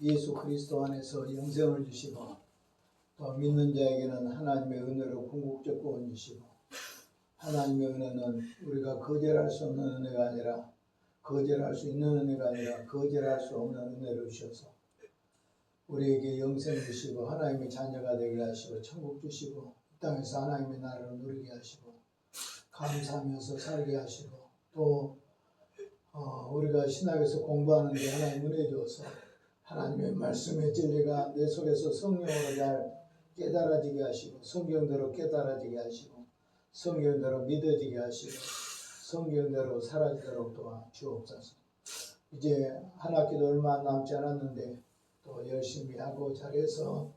예수 그리스도 안에서 영생을 주시고 또 믿는 자에게는 하나님의 은혜로 궁극적 구원 주시고, 하나님의 은혜는 우리가 거절할 수 없는 은혜가 아니라 거절할 수 있는 은혜가 아니라 거절할 수 없는 은혜를 주셔서 우리에게 영생 주시고 하나님의 자녀가 되게 하시고 천국 주시고 이 땅에서 하나님의 나라를 누리게 하시고 감사하면서 살게 하시고 또 우리가 신학에서 공부하는데 하나님 은혜 주어서 하나님의 말씀의 진리가 내 속에서 성령으로 잘 깨달아지게 하시고 성경대로 깨달아지게 하시고 성경대로 믿어지게 하시고 성경대로 사라지도록 도와주옵소서. 이제 한 학기도 얼마 남지 않았는데 또 열심히 하고 잘해서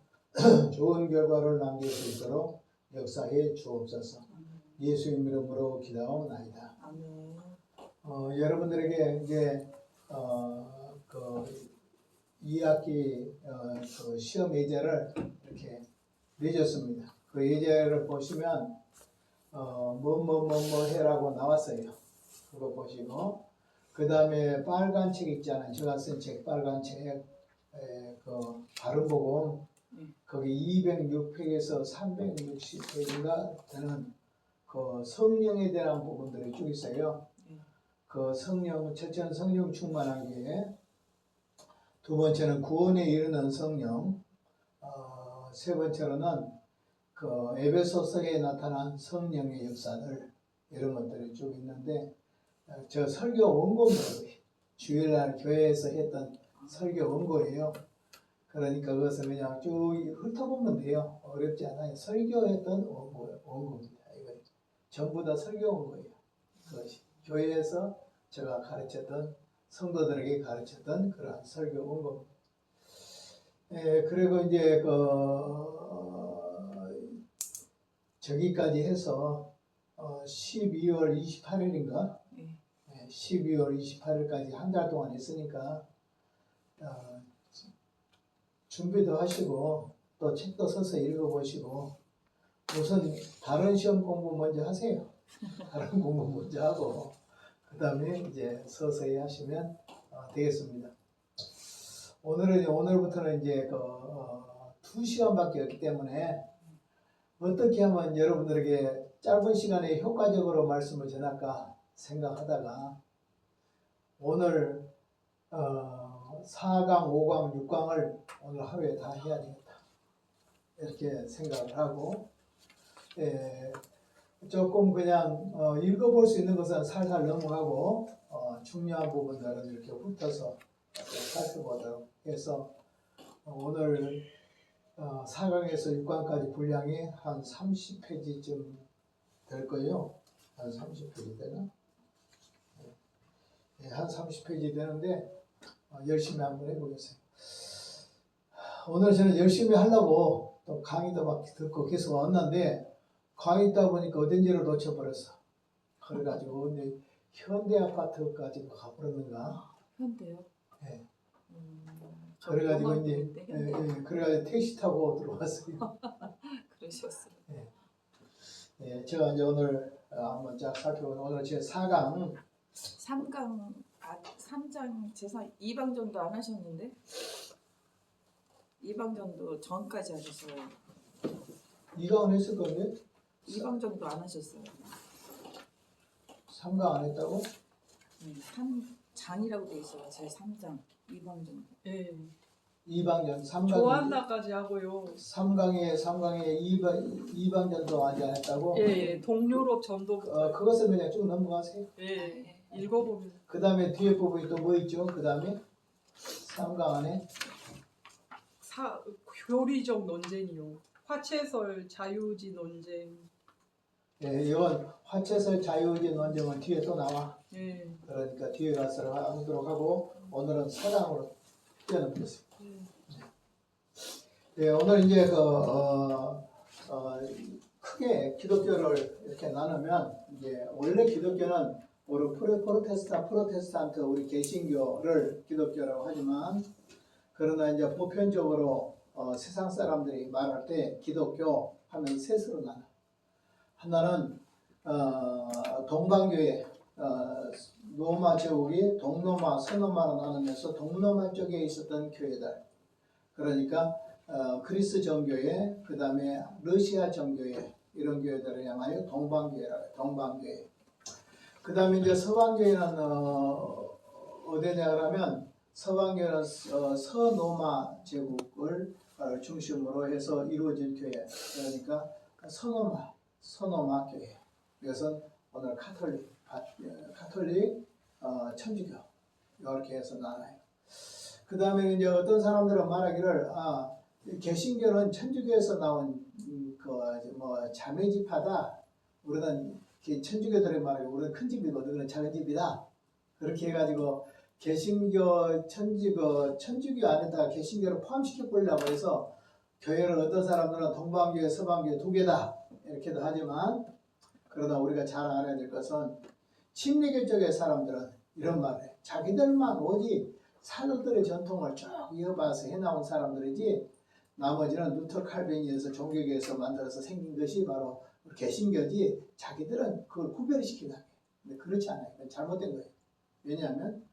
좋은 결과를 남길 수 있도록 역사해 주옵소서. 예수님 이름으로 기도하옵나이다. 여러분들에게 이제 그 2학기 그 시험 예제를 이렇게 내줬습니다. 그 예제를 보시면 뭐 해라고 나왔어요. 그거 보시고 그 다음에 빨간 책 있잖아요. 제가 쓴 책 빨간 책 그 바른복음 거기 206페이지에서 360페이지가 되는 그 성령에 대한 부분들이 쭉 있어요. 그 성령, 첫째는 성령 충만한 게, 두 번째는 구원에 이르는 성령, 세 번째로는 그 에베소서에 나타난 성령의 역사들, 이런 것들이 쭉 있는데, 저 설교 원고입니다. 주일날 교회에서 했던 설교 원고예요. 그러니까 그것을 그냥 쭉 훑어보면 돼요. 어렵지 않아요. 설교했던 원고입니다. 이거 전부 다 설교 원고예요. 그것이 교회에서 제가 가르쳤던 성도들에게 가르쳤던 그러한 설교 원고입니다. 그리고 이제 저기까지 해서 12월 28일인가? 12월 28일까지 한 달 동안 했으니까 준비도 하시고 또 책도 써서 읽어보시고 우선 다른 시험 공부 먼저 하세요. 다른 공부 먼저 하고 그 다음에 이제 서서히 하시면 되겠습니다. 오늘부터는 이제 2시간밖에 없기 때문에 어떻게 하면 여러분들에게 짧은 시간에 효과적으로 말씀을 전할까 생각하다가 오늘 4강, 5강, 6강을 오늘 하루에 다 해야 되겠다 이렇게 생각을 하고 조금 그냥 읽어볼 수 있는 것은 살살 넘어가고 중요한 부분들은 이렇게 훑어서 살펴보도록 해서 오늘 4강에서 6강까지 분량이 한 30페이지쯤 될 거예요. 한 30페이지 되나? 한 30페이지 되는데 열심히 한번 해보겠어요. 오늘 저는 열심히 하려고 또 강의도 막 듣고 계속 왔는데 강의 있다 보니까 어딘지를 놓쳐버렸어. 그래가지고 근데 현대 아파트까지 가버렸는가? 현대요? 네. 그래가지고 이제 그래가지고 택시 타고 들어왔어요. 그러셨어요. 네, 제가 이제 오늘 한번 쫙 살펴보면 오늘 제 4강 3장 제사 2방전도 안 하셨는데 2방전도 전까지 하셨어요. 2강은 했을 건데 2방전도 안 하셨어요. 3강 안 했다고? 3장이라고 돼 있어요. 제 3장 2방전. 예. 2방전 3강 조한나까지 하고요. 3강에 2방전도 아직 안 했다고? 예. 동유럽 전도. 그것을 그냥 쭉 넘어가세요. 예. 읽어보면. 그 다음에 뒤에 부분이 또 뭐 있죠? 그 다음에 3강 안에 교리적 논쟁이요. 화채설 자유지 논쟁. 예, 이건 화채설 자유의지 논쟁은 뒤에 또 나와. 예. 그러니까 뒤에 가서 하도록 하고 오늘은 4강으로 뛰어넘겠습니다. 예, 오늘 이제 크게 기독교를 이렇게 나누면 이제 원래 기독교는 우리 프로테스탄트 우리 개신교를 기독교라고 하지만 그러나 이제 보편적으로 세상 사람들이 말할 때 기독교 하면 셋으로 나눠. 하나는 동방교회 로마 제국이 동로마, 서로마로 나누면서 동로마 쪽에 있었던 교회들, 그러니까 그리스 정교회, 그 다음에 러시아 정교회, 이런 교회들을 향하여 동방교회라고 해요. 동방교회. 그 다음에 이제 서방교회는 어디냐 그러면 서방교회는 서로마 제국을 중심으로 해서 이루어진 교회. 그러니까 서노마 교회. 이것은 오늘 카톨릭, 천주교 이렇게 해서 나눠요. 그 다음에 이제 어떤 사람들은 말하기를 개신교는 천주교에서 나온 자매집하다. 우리는 천주교들이 말하기를 우리는 큰 집이거든, 우리는 작은 집이다. 그렇게 해가지고 개신교, 천주교 안에다가 개신교를 포함시켜 보려고 해서 교회를 어떤 사람들은 동방교회, 서방교회 두 개다 이렇게도 하지만, 그러나 우리가 잘 알아야 될 것은 침례교 쪽의 사람들은 이런 말을 해요. 자기들만 오직 사도들의 전통을 쭉 이어봐서 해나온 사람들이지, 나머지는 루터 칼빈에서 종교계에서 만들어서 생긴 것이 바로 개신교지, 자기들은 그걸 구별시키려고 해요. 근데 그렇지 않아요. 그건 잘못된 거예요. 왜냐하면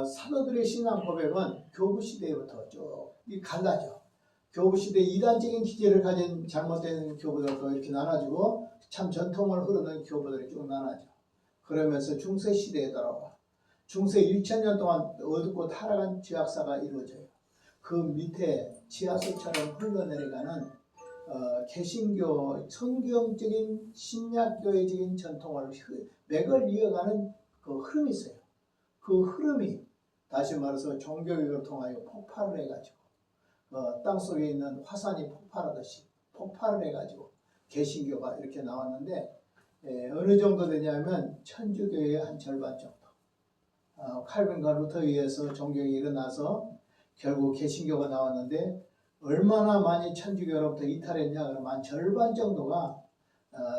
사도들의 신앙 고백은 교부시대부터 쭉 갈라져. 교부시대 이단적인 기제를 가진 잘못된 교부들도 이렇게 나눠지고, 참 전통을 흐르는 교부들이 쭉 나눠져. 그러면서 중세시대에 돌아와. 중세 1000년 동안 어둡고 타락한 죄악사가 이루어져요. 그 밑에 지하수처럼 흘러내려가는 개신교, 성경적인 신약교회적인 전통을 맥을 이어가는 그 흐름이 있어요. 그 흐름이 다시 말해서 종교개혁을 통하여 폭발을 해가지고 땅속에 있는 화산이 폭발하듯이 폭발을 해가지고 개신교가 이렇게 나왔는데, 어느 정도 되냐면 천주교의 한 절반 정도. 칼빈과 루터에 의해서 종교가 일어나서 결국 개신교가 나왔는데, 얼마나 많이 천주교로부터 이탈했냐 그러면 한 절반 정도가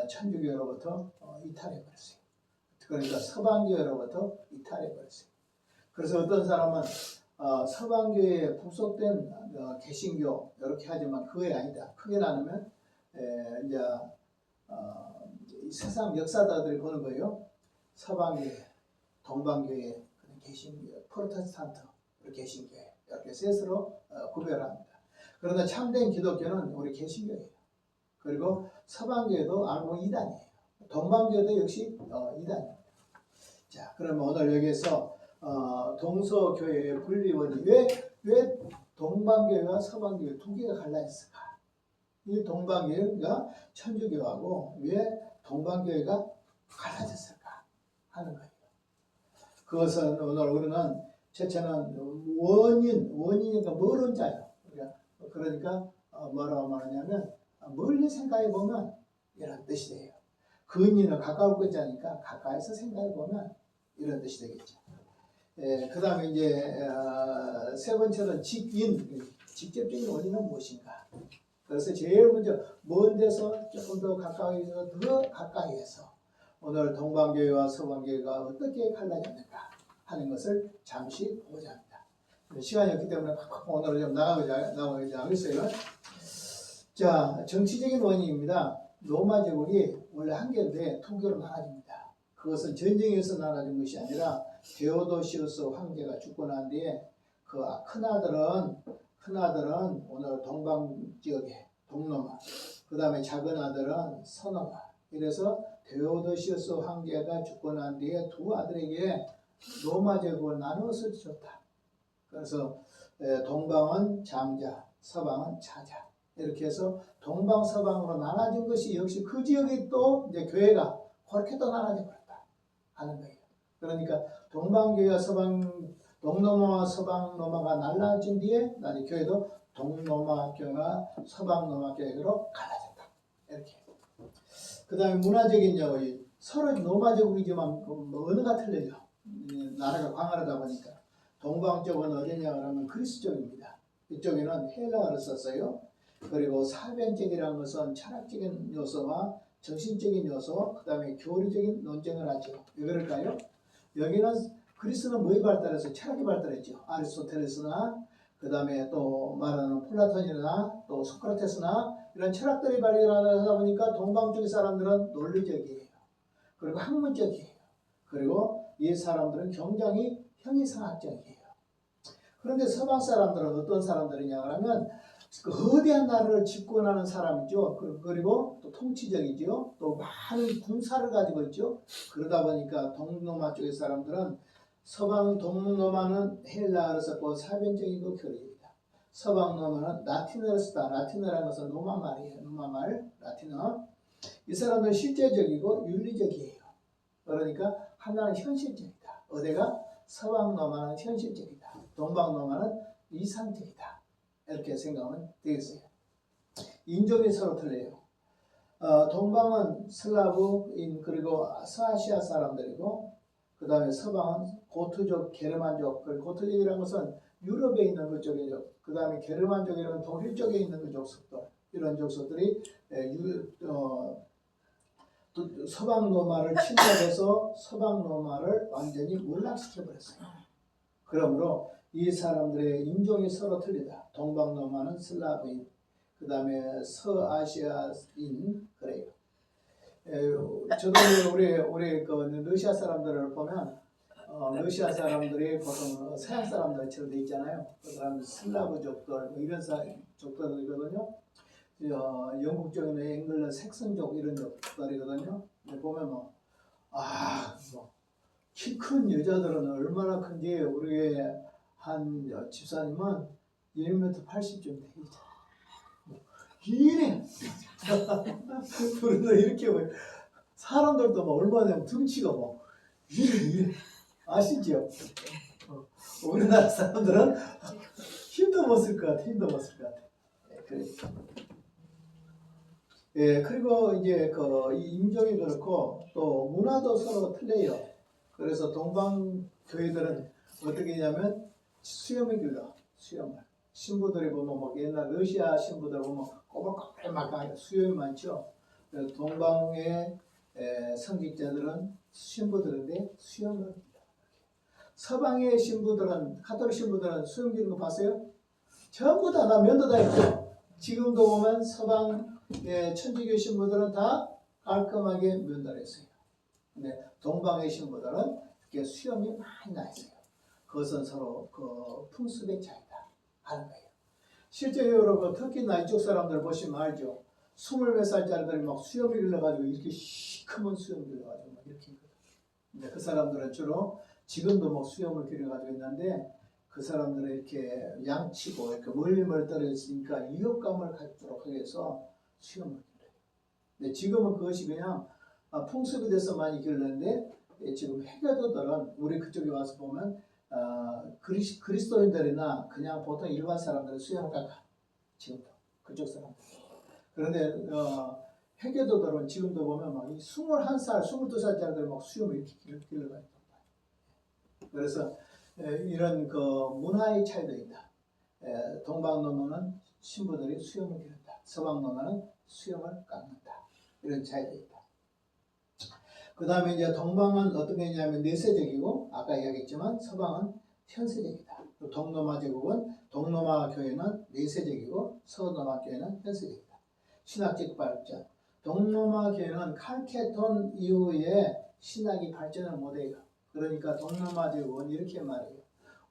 천주교로부터 이탈해버렸어요. 그러니까 서방교회로부터 이탈해버렸어요. 그래서 어떤 사람은 서방교회에 부속된 개신교 이렇게 하지만 그게 아니다. 크게 나누면 이제 세상 역사가들이 보는 거예요. 서방교회, 동방교회, 개신교, 프로테스탄트, 개신교회 이렇게 셋으로 구별합니다. 그러나 참된 기독교는 우리 개신교예요. 그리고 서방교회도 알고 이단이에요. 동방교회도 역시 이단입니다. 자, 그러면 오늘 여기에서 동서교회의 분리원이 왜 동방교회와 서방교회 두 개가 갈라있을까? 이 동방교회가 천주교하고 왜 동방교회가 갈라졌을까 하는 거예요. 그것은 오늘 우리는 첫째는 원인이니까 멀은 자예요. 그러니까 뭐라고 말하냐면 멀리 생각해 보면 이런 뜻이 돼요. 근인은 가까울 것이니까 가까이서 생각해 보면 이런 뜻이 되겠죠. 그 다음에 이제 세 번째는 직접적인 원인은 무엇인가? 그래서 제일 먼저 먼 데서 조금 더 가까이에서 오늘 동방교회와 서방교회가 어떻게 갈라졌는가 하는 것을 잠시 보고자 합니다. 시간이 없기 때문에 오늘은 좀 나가고자 하겠어요. 자, 정치적인 원인입니다. 로마 제국이 원래 한 개인데 두 개로 나눠집니다. 그것은 전쟁에서 나눠진 것이 아니라 데오도시우스 황제가 죽고 난 뒤에 그 큰아들은 오늘 동방 지역에 동로마, 그 다음에 작은 아들은 서노마. 이래서 데오도시우스 황제가 죽고 난 뒤에 두 아들에게 로마 제국을 나누어서 줬다. 그래서 동방은 장자, 서방은 차자. 이렇게 해서 동방 서방으로 나눠진 것이 역시 그 지역에 또 이제 교회가 그렇게 또 나눠져 버렸다 하는 거예요. 그러니까 동방교회와 동로마와 서방로마가 날라진 뒤에 나중에 교회도 동로마 교회와 서방로마 교회로 갈라졌다. 이렇게. 그 다음에 문화적인 여의 서로 로마 제국이지만 언어가 틀려요. 나라가 광활하다 보니까. 동방 쪽은 어디냐 그러면 그리스 쪽입니다. 이쪽에는 헬라어를 썼어요. 그리고 사변적이라는 것은 철학적인 요소와 정신적인 요소, 그 다음에 교리적인 논쟁을 하죠. 왜 그럴까요? 여기는 그리스는 뭐에 발달해서 철학이 발달했죠. 아리스토텔레스나 그 다음에 또 말하는 플라톤이나 또 소크라테스나 이런 철학들이 발달하다 보니까 동방 쪽 사람들은 논리적이에요. 그리고 학문적이에요. 그리고 이 사람들은 굉장히 형이상학적이에요. 그런데 서방 사람들은 어떤 사람들이냐 하면 그 거대한 나라를 집권하는 사람이죠. 그리고 또 통치적이죠. 또 많은 군사를 가지고 있죠. 그러다 보니까 동로마 쪽의 사람들은 서방 동로마는 헬라어를 썼고 사변적이고 교리적이다. 서방 로마는 라틴어를 쓰다. 라틴어라는 것은 로마 말이에요. 로마 말, 라틴어. 이 사람들은 실제적이고 윤리적이에요. 그러니까 하나는 현실적이다. 어디가? 서방 로마는 현실적이다. 동방 로마는 이상적이다. 이렇게 생각하면 되겠어요. 인종이 서로 틀려요. 동방은 슬라브인 그리고 서아시아 사람들이고 그 다음에 서방은 고트족, 게르만족. 고트족이라는 것은 유럽에 있는 그쪽이죠. 그 다음에 게르만족이라는 독일 쪽에 있는 그 족속들. 이런 족속들이 서방 로마를 침략해서 서방 로마를 완전히 몰락시켜버렸어요. 그러므로 이 사람들의 인종이 서로 틀리다. 동방 로마는 슬라브인, 그 다음에 서아시아인 그래요. 저도 우리 그 러시아 사람들을 보면 러시아 사람들이 보통 서양 사람들처럼 돼 있잖아요. 그 사람 슬라브족들 뭐 이런 족들이거든요. 영국 쪽에는 앵글러 색슨족 이런 족들이거든요. 보면 키 큰 여자들은 얼마나 큰지 우리 한 집사님은 1m 80쯤 되죠. 이래. 그래서 이렇게 보여. 사람들도 뭐 얼마나 등치가 뭐 이래. 아시죠? 우리나라 사람들은 힘도 못 쓸 것 같아. 그래. 예, 그리고 이제 이 인종이 그렇고 또 문화도 서로 틀려요. 그래서 동방 교회들은 어떻게 하냐면 수염을 길러. 수염을. 신부들이 보면 뭐 옛날 러시아 신부들 보면 꼬불꼬불 수염이 많죠. 그래서 동방의 성직자들은 신부들인데 수염을 길러. 서방의 신부들은 가톨릭 신부들은 수염 기는 거 봤어요? 전부 다 면도 다 있죠. 지금도 보면 서방의 천주교 신부들은 다 깔끔하게 면도를 했어요. 근데 동방의 신부들은 이렇게 수염이 많이 나 있어요. 그것은 서로 그 풍습의 차이다 하는 거예요. 실제 여러분 특히나 이쪽 사람들 보시면 알죠. 20몇 살짜리들이 막 수염이 길러가지고 이렇게 시커먼 수염 길러가지고 막 이렇게 있거든요. 근데 그 사람들은 주로 지금도 뭐 수염을 길러가지고 있는데 그 사람들은 이렇게 양치고 이렇게 멀리 떨어졌으니까 위협감을 갖도록 하기 위해서 수염을 길러요. 근데 지금은 그것이 그냥 풍습이 돼서 많이 길렀는데 지금 해교도들은 우리 그쪽에 와서 보면 그리스도인들이나 그냥 보통 일반 사람들은 수염을 깎아. 지금도 그쪽 사람들. 그런데 해교도들은 지금도 보면 막 21살, 22살짜리들 막 수염을 이렇게 길러가지고. 그래서 이런 그 문화의 차이도 있다. 동방 로마는 신부들이 수염을 기른다. 서방 로마는 수염을 깎는다. 이런 차이도 있다. 그 다음에 이제 동방은 어떤 게 있냐면 내세적이고 아까 이야기했지만 서방은 현세적이다. 동로마 제국은 동로마 교회는 내세적이고 서로마 교회는 현세적이다. 신학적 발전. 동로마 교회는 칼케톤 이후에 신학이 발전을 못해요. 그러니까 동로마 제국은 이렇게 말해요.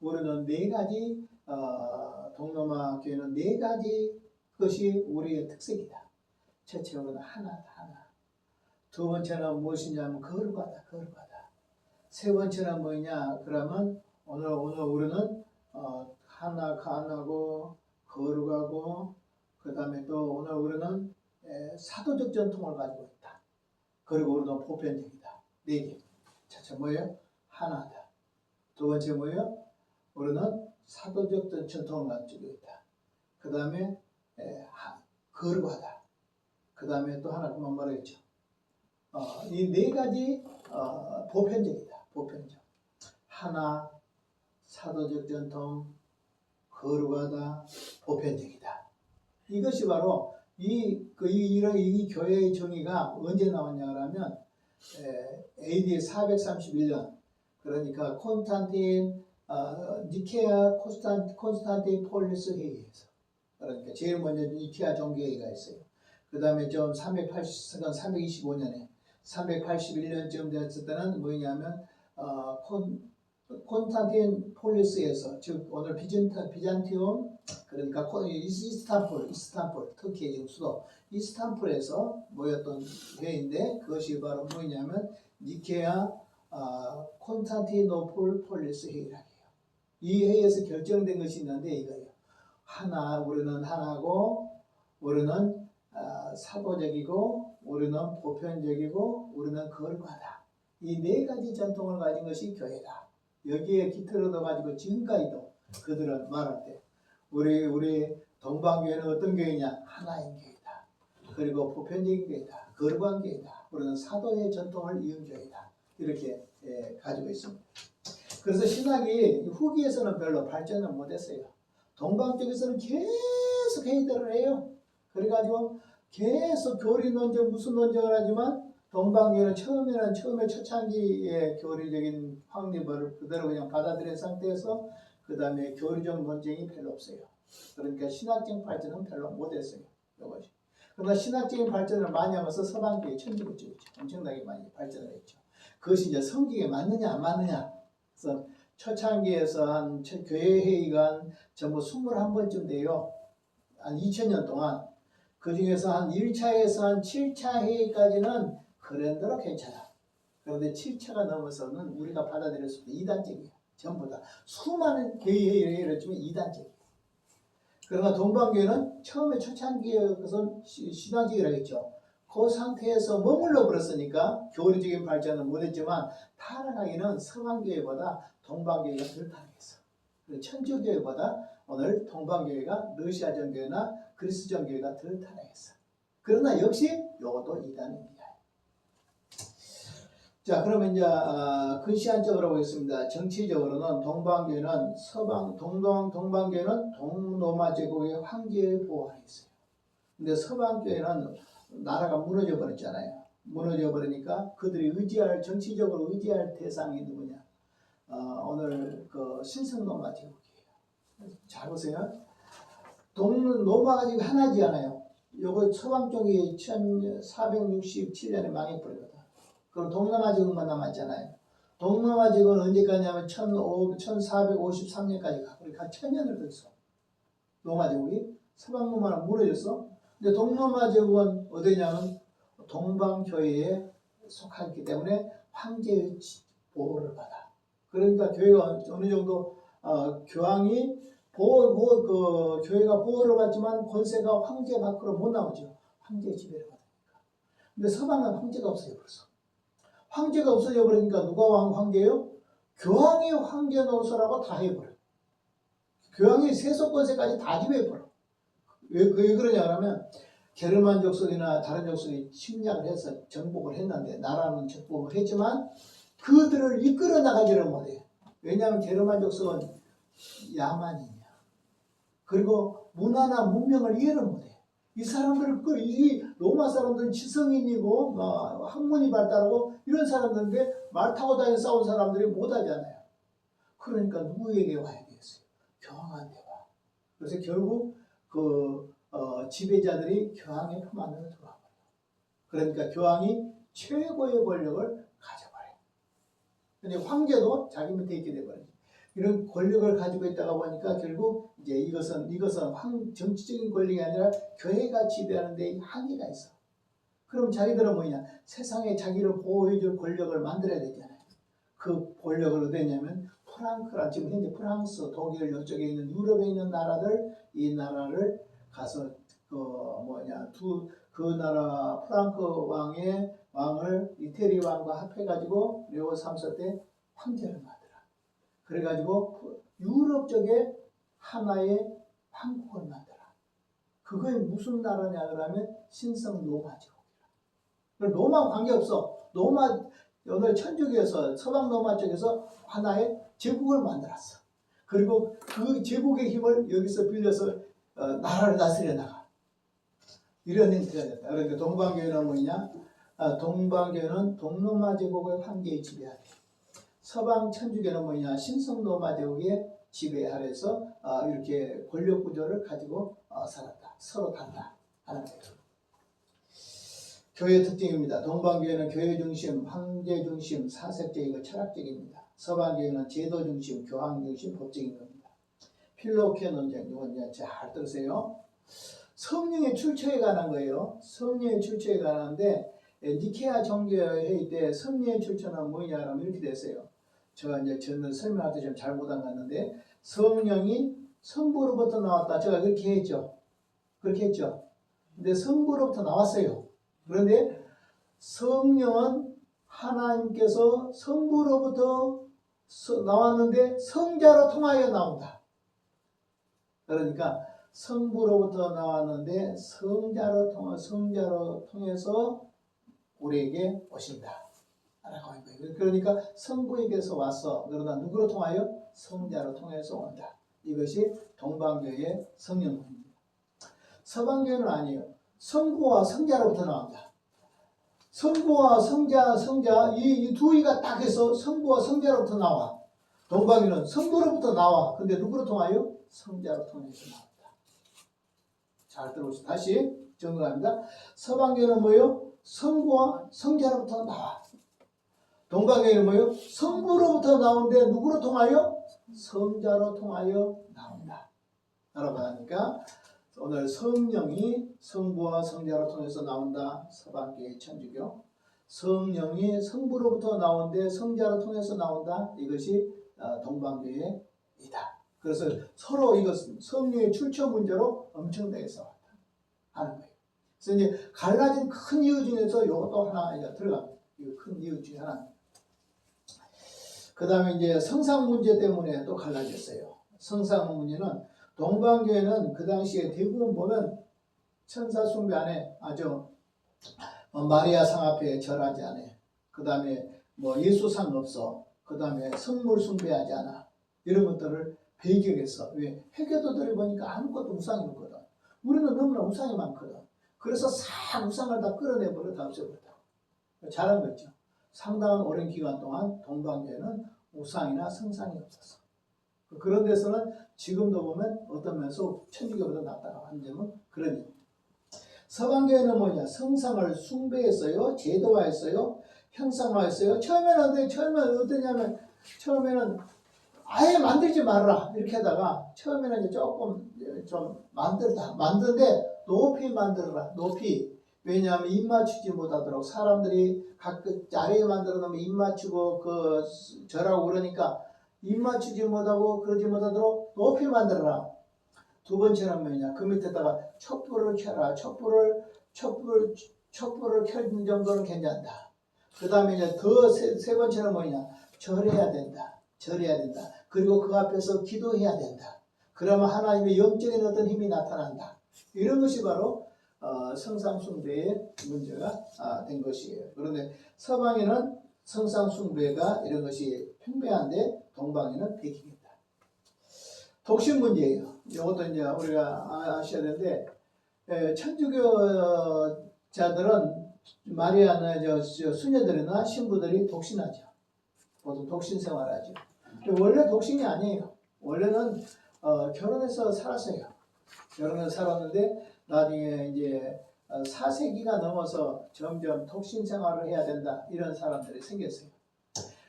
우리는 네 가지 동로마 교회는 네 가지 것이 우리의 특색이다. 첫째로는 하나다. 두 번째는 무엇이냐면 거룩하다. 세 번째는 뭐냐? 그러면 오늘 우리는 하나고 거룩하고 그 다음에 또 오늘 우리는 사도적 전통을 가지고 있다. 그리고 우리는 보편적이다. 네 개. 첫째 뭐예요? 하나다. 두 번째 뭐예요? 우리는 사도적 전통을 가지고 있다. 그 다음에 거룩하다. 그 다음에 또 하나 그만 말했죠. 이 네 가지 보편적이다. 보편적. 하나, 사도적 전통, 거룩하다, 보편적이다. 이것이 바로 이 교회의 정의가 언제 나왔냐 하면 AD 431년 그러니까 콘스탄틴 니케아 콘스탄티폴리스 회의에서 그러니까 제일 먼저 니케아 종교회의가 있어요. 그 다음에 좀 325년에 381년쯤 됐을 때는 뭐냐면 콘스탄티노폴리스에서 즉 오늘 비잔티움 그러니까 이스탄불 터키의 지금 수도 이스탄불에서 모였던 회의인데 그것이 바로 뭐냐면 니케아 콘스탄티노폴 폴리스 회의라고 해요. 이 회의에서 결정된 것이 있는데 이거예요. 우리는 하나고 우리는 사도적이고 우리는 보편적이고 우리는 거룩하다. 이 네 가지 전통을 가진 것이 교회다. 여기에 기틀을 얻어가지고 지금까지도 그들은 말할 때 우리 동방교회는 어떤 교회냐? 하나인 교회다. 그리고 보편적인 교회다. 거룩한 교회다. 우리는 사도의 전통을 이은 교회다. 이렇게 가지고 있습니다. 그래서 신학이 후기에서는 별로 발전을 못했어요. 동방 쪽에서는 계속 회의들을 해요. 그래가지고 계속 교리 논쟁 무슨 논쟁을 하지만 동방교회는 처음에 초창기의 교리적인 확립을 그대로 그냥 받아들인 상태에서 그 다음에 교리적 논쟁이 별로 없어요. 그러니까 신학적인 발전은 별로 못했어요. 이것이. 그러나 신학적인 발전을 많이 하면서 서방교회 천주교 쪽이죠. 엄청나게 많이 발전을 했죠. 그것이 이제 성경에 맞느냐 안 맞느냐. 그래서 초창기에서 한 교회 회의가 전부 21번쯤 돼요. 한 2000년 동안. 그 중에서 한 1차에서 한 7차 회의까지는 그랜대로 괜찮아. 그런데 7차가 넘어서는 우리가 받아들일 수 없는 이단적이에요. 전부 다. 수많은 회의를 했지만 이단적이에요. 그러나 동방교회는 처음에 초창기에 그것은 신앙적이라고 했죠. 그 상태에서 머물러 버렸으니까 교리적인 발전은 못했지만 타락하기는 서방교회보다 동방교회가 덜 타락했어. 천주교회보다 오늘 동방교회가 러시아 정교회나 그리스 정교회가 덜 타락했어. 그러나 역시 이것도 이단입니다. 자, 그러면 이제 근시안적으로 보겠습니다. 정치적으로는 동방교회는 동방교회는 동로마 제국의 황제의 보호 아래 있어요. 근데 서방교회는 나라가 무너져 버렸잖아요. 무너져 버리니까 그들이 정치적으로 의지할 대상이 누구냐? 오늘 그 신성로마 제국이에요. 잘 보세요. 로마가 지금 하나지 않아요. 요거 서방 쪽이 1467년에 망해버리거든. 그럼 동남아 제국만 남았잖아요. 동남아 제국은 언제까지냐면 1453년까지 가. 그러니까 1000년을 더 있어. 로마 제국이. 서방 로마는 무너졌어. 근데 동로마 제국은 어디냐면 동방교회에 속하기 때문에 황제의 보호를 받아. 그러니까 교회가 어느 정도 교황이 교회가 보호를 받지만 권세가 황제 밖으로 못 나오죠. 황제의 지배를 받으니까. 근데 서방은 황제가 없어져 버렸어. 황제가 없어져 버리니까 누가 황제예요? 교황이 황제 노릇하고 다 해버려. 교황이 세속 권세까지 다 지배해버려. 왜 그러냐 그러면 게르만 족속이나 다른 족속이 침략을 해서 정복을 했는데 나라는 정복을 했지만 그들을 이끌어 나가지를 못해. 왜냐하면 게르만 족속은 야만이냐. 그리고 문화나 문명을 이해를 못해. 이 사람들은 이 로마 사람들은 지성인이고 학문이 발달하고 이런 사람들인데 말 타고 다니는 싸운 사람들이 못하잖아요. 그러니까 누구에게 와야 되겠어요? 교황한테 와. 그래서 결국 지배자들이 교황의 품 안으로 들어와 버려요. 그러니까 교황이 최고의 권력을 가져버려요. 근데 황제도 자기 밑에 있게 돼버려요. 이런 권력을 가지고 있다가 보니까 결국 이제 이것은 정치적인 권력이 아니라 교회가 지배하는 데 한계가 있어. 그럼 자기들은 뭐냐? 세상에 자기를 보호해줄 권력을 만들어야 되잖아요. 그 권력을 어디냐면 프랑크라, 지금 현재 프랑스, 독일 이쪽에 있는 유럽에 있는 나라들, 이 나라를 가서 그 나라 프랑크 왕을 이태리 왕과 합해가지고 레오 3세 때 황제를 만들어. 그래가지고 유럽 쪽에 하나의 황국을 만들어. 그게 무슨 나라냐 그러면 신성 로마 제국이라. 로마 관계없어. 오늘 천주교에서 서방 로마 쪽에서 하나의 제국을 만들었어. 그리고 그 제국의 힘을 여기서 빌려서 나라를 다스려 나가. 이런 행태가 됐다. 그러니까 동방교회는 뭐냐? 동방교회는 동로마 제국의 황제의 지배 아래. 서방 천주교는 뭐냐? 신성 로마 제국의 지배 아래서 이렇게 권력 구조를 가지고 살았다. 서로 단다 하는 거예요. 교회 특징입니다. 동방교회는 교회 중심, 황제 중심, 사색적이고 철학적입니다. 서방교회는 제도 중심, 교황 중심, 법적인 겁니다. 필로케 논쟁, 이건 이제 잘 들으세요. 성령의 출처에 관한 거예요. 성령의 출처에 관한데 니케아 정교회의 때 성령의 출처는 뭐냐면 이렇게 됐어요. 제가 이제 저는 설명할 때 좀 잘못한 것 같는데 성령이 성부로부터 나왔다. 제가 그렇게 했죠. 그렇게 했죠. 근데 성부로부터 나왔어요. 그런데 성령은 하나님께서 성부로부터 나왔는데 성자로 통하여 나온다. 그러니까 성부로부터 나왔는데 성자로 통해서 우리에게 오신다. 라고 하는 거예요. 그러니까 성부에게서 왔어. 그러나 누구로 통하여? 성자로 통해서 온다. 이것이 동방교회의 성령론입니다. 서방교회는 아니에요. 성부와 성자로부터 나온다. 성부와 성자 이 두이가 딱 해서 성부와 성자로부터 나와. 동방교회는 성부로부터 나와. 근데 누구로 통하여? 성자로 통해서 나온다. 잘 들어보세요. 다시 정리합니다. 서방교회는 뭐예요? 성부와 성자로부터 나와. 동방교회는 뭐예요? 성부로부터 나오는데 누구로 통하여? 성자로 통하여 나온다. 라고 하니까 오늘 성령이 성부와 성자로 통해서 나온다. 서방교회 천주교. 성령이 성부로부터 나오는데 성자로 통해서 나온다. 이것이 동방교회이다. 그래서 서로 이것은 성령의 출처 문제로 엄청나게 싸웠다 하는 거예요. 그래서 이제 갈라진 큰 이유 중에서 이것도 하나 이제 들어갑니다. 이 큰 이유 중에 하나. 그 다음에 이제 성상 문제 때문에 또 갈라졌어요. 성상 문제는 동방교회는 그 당시에 대부분 보면 천사 숭배 안에 아주 마리아 상 앞에 절하지 않아. 그 다음에 뭐 예수상 없어. 그 다음에 성물 숭배하지 않아. 이런 것들을 배격했어. 왜? 회교도들이 보니까 아무것도 우상이 없거든. 우리는 너무나 우상이 많거든. 그래서 싹 우상을 다 끌어내버려 다 없애버렸다. 잘한 거 있죠. 상당한 오랜 기간 동안 동방교회는 우상이나 성상이 없었어. 그런 데서는 지금도 보면 어떤 면에서 천주교보다 낫다고 하는 점은 그런 점. 서방교회는 뭐냐? 성상을 숭배했어요. 제도화했어요. 형상화했어요. 처음에는 어떠냐면 처음에는 아예 만들지 말아라 이렇게 하다가 처음에는 이제 조금 좀 만드는데 높이 만들어라. 높이. 왜냐하면 입 맞추지 못하도록 사람들이 각각 자리에 만들어 놓으면 입 맞추고 절하고 그러니까 입 맞추지 못하고 그러지 못하도록 높이 만들어라. 두 번째는 뭐냐? 그 밑에다가 촛불을 켜라. 촛불을 켜는 정도는 괜찮다. 그 다음에 이제 세 번째는 뭐냐? 절해야 된다. 그리고 그 앞에서 기도해야 된다. 그러면 하나님의 영적인 어떤 힘이 나타난다. 이런 것이 바로 성상숭배의 문제가 된 것이에요. 그런데 서방에는 성상숭배가 이런 것이 팽배한데 동방에는 배기입니다. 독신 문제예요. 이것도 이제 우리가 아셔야 되는데 천주교자들은 마리아나 수녀들이나 신부들이 독신하죠. 모두 독신 생활하죠. 원래 독신이 아니에요. 원래는 결혼해서 살았어요. 결혼해서 살았는데 나중에 이제 4세기가 넘어서 점점 독신 생활을 해야 된다 이런 사람들이 생겼어요.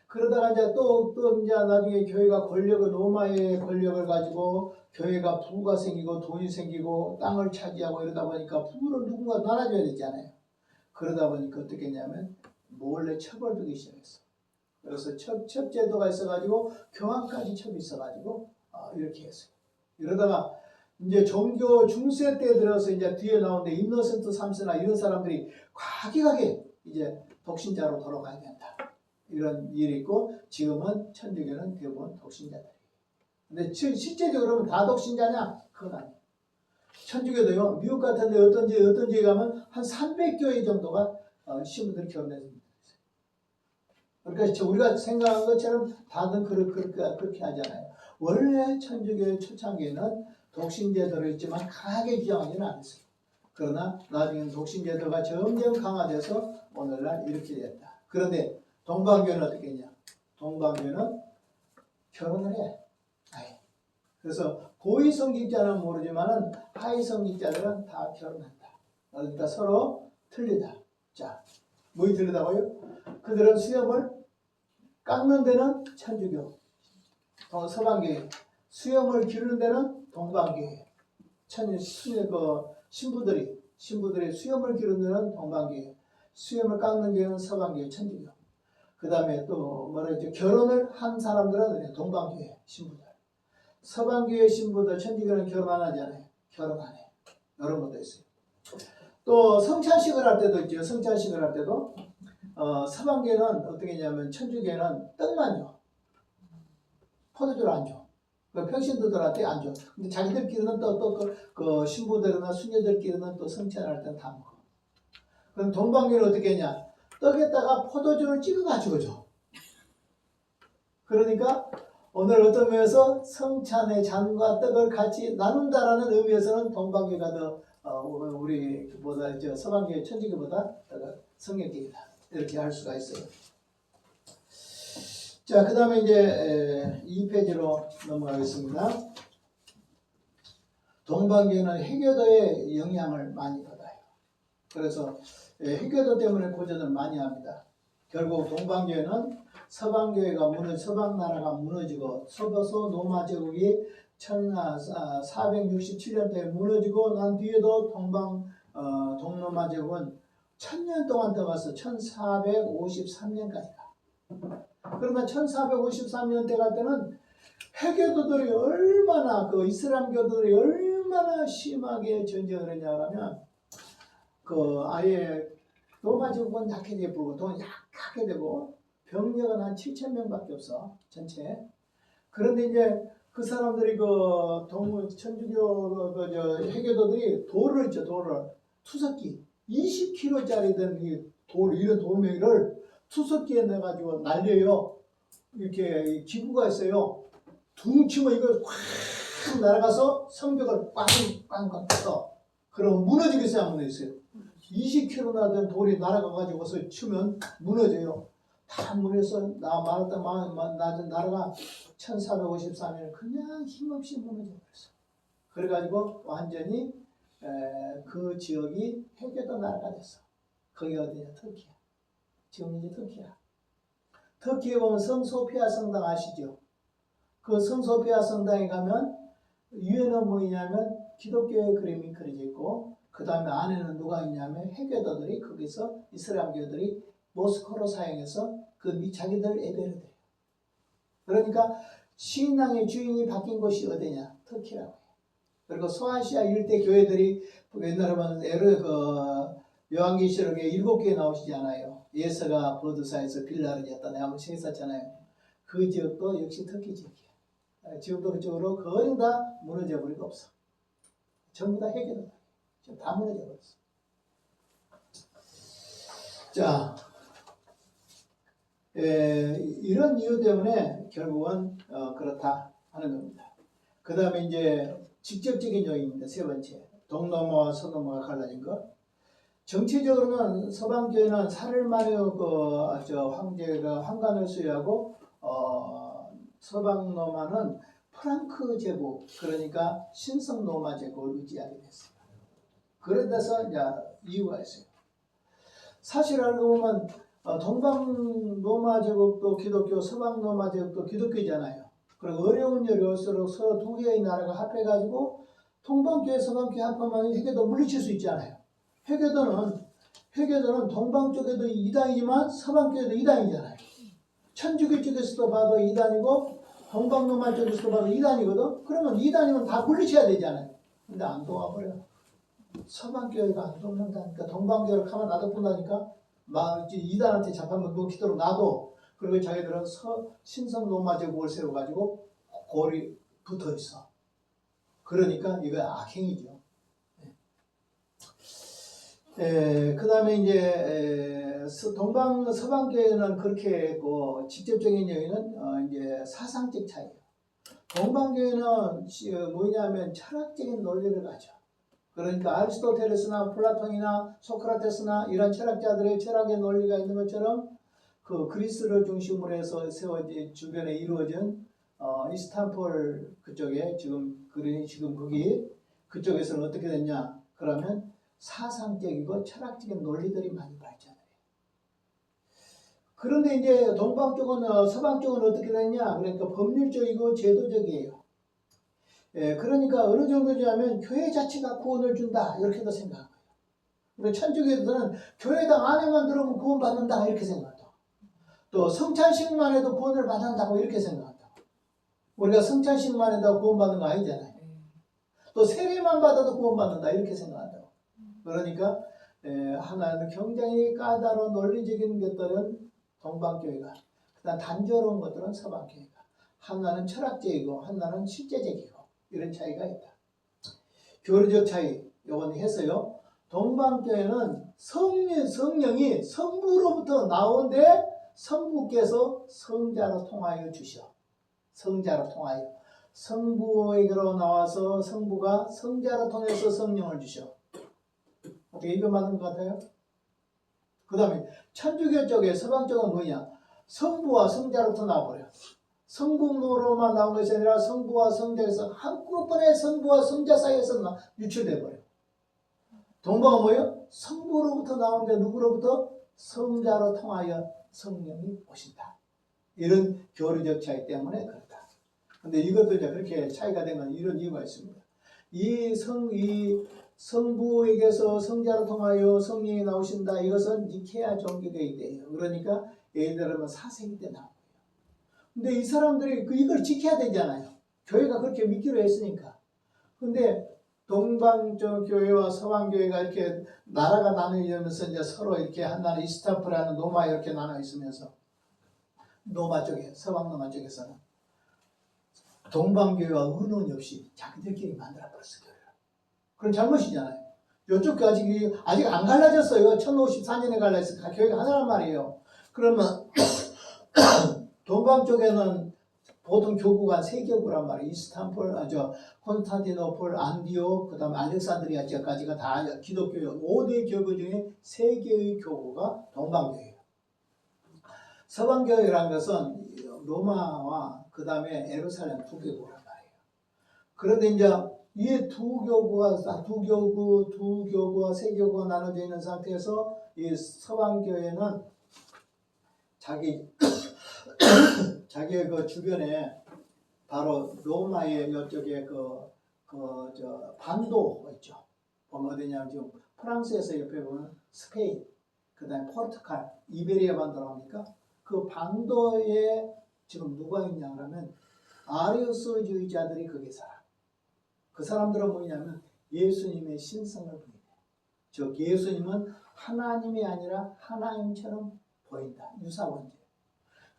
그러다가 이제 또 이제 나중에 교회가 로마의 권력을 가지고 교회가 부가 생기고 돈이 생기고 땅을 차지하고 이러다 보니까 부를 누군가 나눠줘야 되잖아요. 그러다 보니까 어떻게 했냐면 몰래 처벌되기 시작했어. 그래서 첩제도가 있어가지고 교황까지 첩이 있어가지고 이렇게 했어요. 이러다가 이제 종교 중세 때 들어서 이제 뒤에 나오는데 인노센트 3세나 이런 사람들이 과격하게 이제 독신자로 돌아가야 된다. 이런 일이 있고 지금은 천주교는 대부분 독신자들이에요. 근데 실제적으로 다 독신자냐? 그건 아니에요. 천주교도요. 미국 같은 데 어떤 지에 가면 한 300교회 정도가 신부들이 결혼해서 그러니까 우리가 생각한 것처럼 다들 그렇게 하잖아요. 원래 천주교의 초창기에는 독신제도로 있지만 강하게 규정하지는 않았어요. 그러나 나중에는 독신제도가 점점 강화돼서 오늘날 이렇게 됐다. 그런데 동방교회는 어떻게 했냐? 동방교회는 결혼을 해. 아예. 그래서 고위성직자는 모르지만은 하위성직자들은 다 결혼한다. 그러니까 서로 틀리다. 자, 뭐 들리다고요? 그들은 수염을 깎는 데는 천주교, 서방교회, 수염을 기르는 데는 동방교회, 신부들이 수염을 기르는 데는 동방교회, 수염을 깎는 교회는 서방교회, 천주교. 그 다음에 또 뭐라 했죠? 결혼을 한 사람들은 동방교회 신부들, 서방교회 신부들, 천주교는 결혼 안 하잖아요. 결혼 안 해. 이런 것도 있어요. 또 성찬식을 할 때도 있죠. 성찬식을 할 때도 서방교회는 어떻게 했냐면 천주교회는 떡만 줘. 포도주를 안 줘. 그 평신도들한테 안 줘. 근데 자기들끼리는 그 신부들이나 수녀들끼리는 또 성찬할 때는 다 먹어. 그럼 동방교회는 어떻게 했냐? 떡에다가 포도주를 찍어가지고 줘. 그러니까 오늘 어떤 면에서 성찬의 잔과 떡을 같이 나눈다라는 의미에서는 동방교회가 더 우리보다 서방교회 천주교보다 성경적이다. 이렇게 할 수가 있어요. 자, 그 다음에 이제 2페이지로 넘어가겠습니다. 동방교회는 해교도의 영향을 많이 받아요. 그래서 해교도 때문에 고전을 많이 합니다. 결국 동방교회는 서방교회가 서방 나라가 무너지고 서버소 로마 제국이 1467년도에 무너지고 난 뒤에도 동로마 제국은 1000년 동안 더 가서 1453년까지 가. 그러나 1453년 때 갈 때는 해교도들이 얼마나 이슬람교도들이 얼마나 심하게 전쟁을 했냐면 아예 로마 제국은 약해져 보고 돈 약하게 되고 병력은 한 7,000명밖에 없어 전체. 그런데 이제 그 사람들이 천주교 해교도들이 돌을 투석기 20kg짜리 된 이런 돌멩이를 투석기에 넣어가지고 날려요. 이렇게 기구가 있어요. 둥 치면 이거 확 날아가서 성벽을 꽝꽝꽝 쳐. 그러면 무너지겠어요, 안 무너졌어요? 20kg나 된 돌이 날아가가지고서 치면 무너져요. 다 무너져서 나라가 1453년 그냥 힘없이 무너져버렸어. 그래가지고 완전히 그 지역이 해교도 나라가 됐어. 거기 어디냐? 터키야. 지금 이제 터키야. 터키에 보면 성소피아 성당 아시죠? 그 성소피아 성당에 가면 위에는 뭐냐면 기독교의 그림이 그려져 있고 그 다음에 안에는 누가 있냐면 해교도들이 거기서 이슬람교들이 모스크로 사용해서 자기들 예배를 드려요. 그러니까 신앙의 주인이 바뀐 곳이 어디냐? 터키라고 해요. 그리고 소아시아 일대 교회들이 옛날에 보면 요한계시록에 7개 나오시지 않아요. 예서가 버드사에서 빌라를 였다 내가 한번 책했었잖아요. 그 지역도 역시 터키 지역이에요. 지금도 그쪽으로 거의 다 무너져 버리고 없어. 전부 다 해결을 다 무너져 버렸어. 자, 이런 이유 때문에 결국은 그렇다 하는 겁니다. 그 다음에 이제 직접적인 요인입니다. 세 번째, 동로마와 서로마가 갈라진 것. 정치적으로는 서방교회는 사를마녀 황제가 황관을 수여하고 서방 로마는 프랑크 제국, 그러니까 신성 로마 제국을 의지하게 됐습니다. 그래서 이제 이유가 있어요. 사실 알고 보면 동방 로마 제국도 기독교, 서방 로마 제국도 기독교잖아요. 그리고 어려운 일이 올수록 서로 두 개의 나라가 합해가지고 동방교회, 서방교회 합하면 해교도 물리칠 수 있잖아요. 해교도는 동방 쪽에도 이단이지만 서방교회도 이단이잖아요. 천주교 쪽에서도 봐도 이단이고 동방 로마 쪽에서도 봐도 이단이거든. 그러면 이단이면 다 물리쳐야 되잖아요. 근데 안 도와버려. 서방교회가 안 돕는다니까. 동방교회를 가만 놔둬본다니까. 이단한테 잡히면 놓기도록 놔둬. 그리고 자기들은 신성 로마 제국을 세워가지고 골이 붙어있어. 그러니까 이거 악행이죠. 그 다음에 이제 서방교회는 그렇게 했고 직접적인 요인은 이제 사상적 차이예요. 동방교회는 뭐냐면 철학적인 논리를 가져. 그러니까 아리스토텔레스나 플라톤이나 소크라테스나 이런 철학자들의 철학의 논리가 있는 것처럼 그 그리스를 중심으로 해서 세워진 주변에 이루어진 이스탄불 그쪽에 지금 거기 그쪽에서는 어떻게 됐냐? 그러면 사상적이고 철학적인 논리들이 많이 발전해요. 그런데 이제 동방 쪽은 서방 쪽은 어떻게 되냐? 그러니까 법률적이고 제도적이에요. 예, 그러니까 어느 정도냐면 교회 자체가 구원을 준다 이렇게도 생각해요. 그리고 천주교에서는 교회당 안에만 들어오면 구원 받는다 이렇게 생각한다. 또 성찬식만 해도 구원을 받는다고 이렇게 생각한다. 우리가 성찬식만 해도 구원 받는 거 아니잖아요. 또 세례만 받아도 구원 받는다 이렇게 생각한다. 그러니까 하나는 굉장히 까다로운 논리적인 것들은 동방교회가, 그다음 단조로운 것들은 서방교회가, 하나는 철학적이고 하나는 실제적이고 이런 차이가 있다. 교리적 차이 요건 해서요. 동방교회는 성령이 성부로부터 나오는데 성부께서 성자로 통하여 주셔. 성자로 통하여 성부에게로 나와서 성부가 성자로 통해서 성령을 주셔. 어떻게 이거 맞는 것 같아요? 그 다음에 천주교 쪽에 서방 쪽은 뭐냐? 성부와 성자로부터 나와버려. 성부로만 나온 것이 아니라 성부와 성자에서 한꺼번에 성부와 성자 사이에서 유출돼버려. 동방은 뭐예요? 성부로부터 나오는데 누구로부터? 성자로 통하여 성령이 오신다. 이런 교리적 차이 때문에 그렇다. 근데 이것도 이제 그렇게 차이가 된 건 이런 이유가 있습니다. 이 성부에게서 성자로 통하여 성령이 나오신다. 이것은 니케아 종교의 때예요. 그러니까 예를 들면 4세기 때 나온 거예요. 근데 이 사람들이 이걸 지켜야 되잖아요. 교회가 그렇게 믿기로 했으니까. 근데 동방 교회와 서방 교회가 이렇게 나라가 나뉘면서 이제 서로 이렇게 한 나라 이스탄불하는 노마 이렇게 나눠 있으면서 노마 쪽에 서방 노마 쪽에서는 동방 교회와 의논이 없이 자기들끼리 만들어 버렸어 교회를. 그건 잘못이잖아요. 이쪽 아직 안 갈라졌어요. 1054년에 갈라졌어. 교회가 하나란 말이에요. 그러면 동방 쪽에는 보통 교구가 세 교구란 말이에요. 이스탄불, 콘스탄티노플, 안디옥, 그 다음에 알렉산드리아까지가 다 기독교예요. 5대 교구 중에 3개의 교구가 동방교회예요. 서방교회라는 것은 로마와 그 다음에 예루살렘 2교구란 말이에요. 그런데 이제 이 두 교구와 3교구가 나눠져 있는 상태에서 이 서방교회는 자기의 그 주변에 바로 로마의 이쪽에 반도 있죠. 보면 어디냐면 지금 프랑스에서 옆에 보면 스페인, 그 다음에 포르투갈, 이베리아 반도라고 합니까? 그 반도에 지금 누가 있냐 그러면 아리우스주의자들이 거기에 살아. 그 사람들은 뭐냐면 예수님의 신성을 부인해. 즉 예수님은 하나님이 아니라 하나님처럼 보인다. 유사원죄.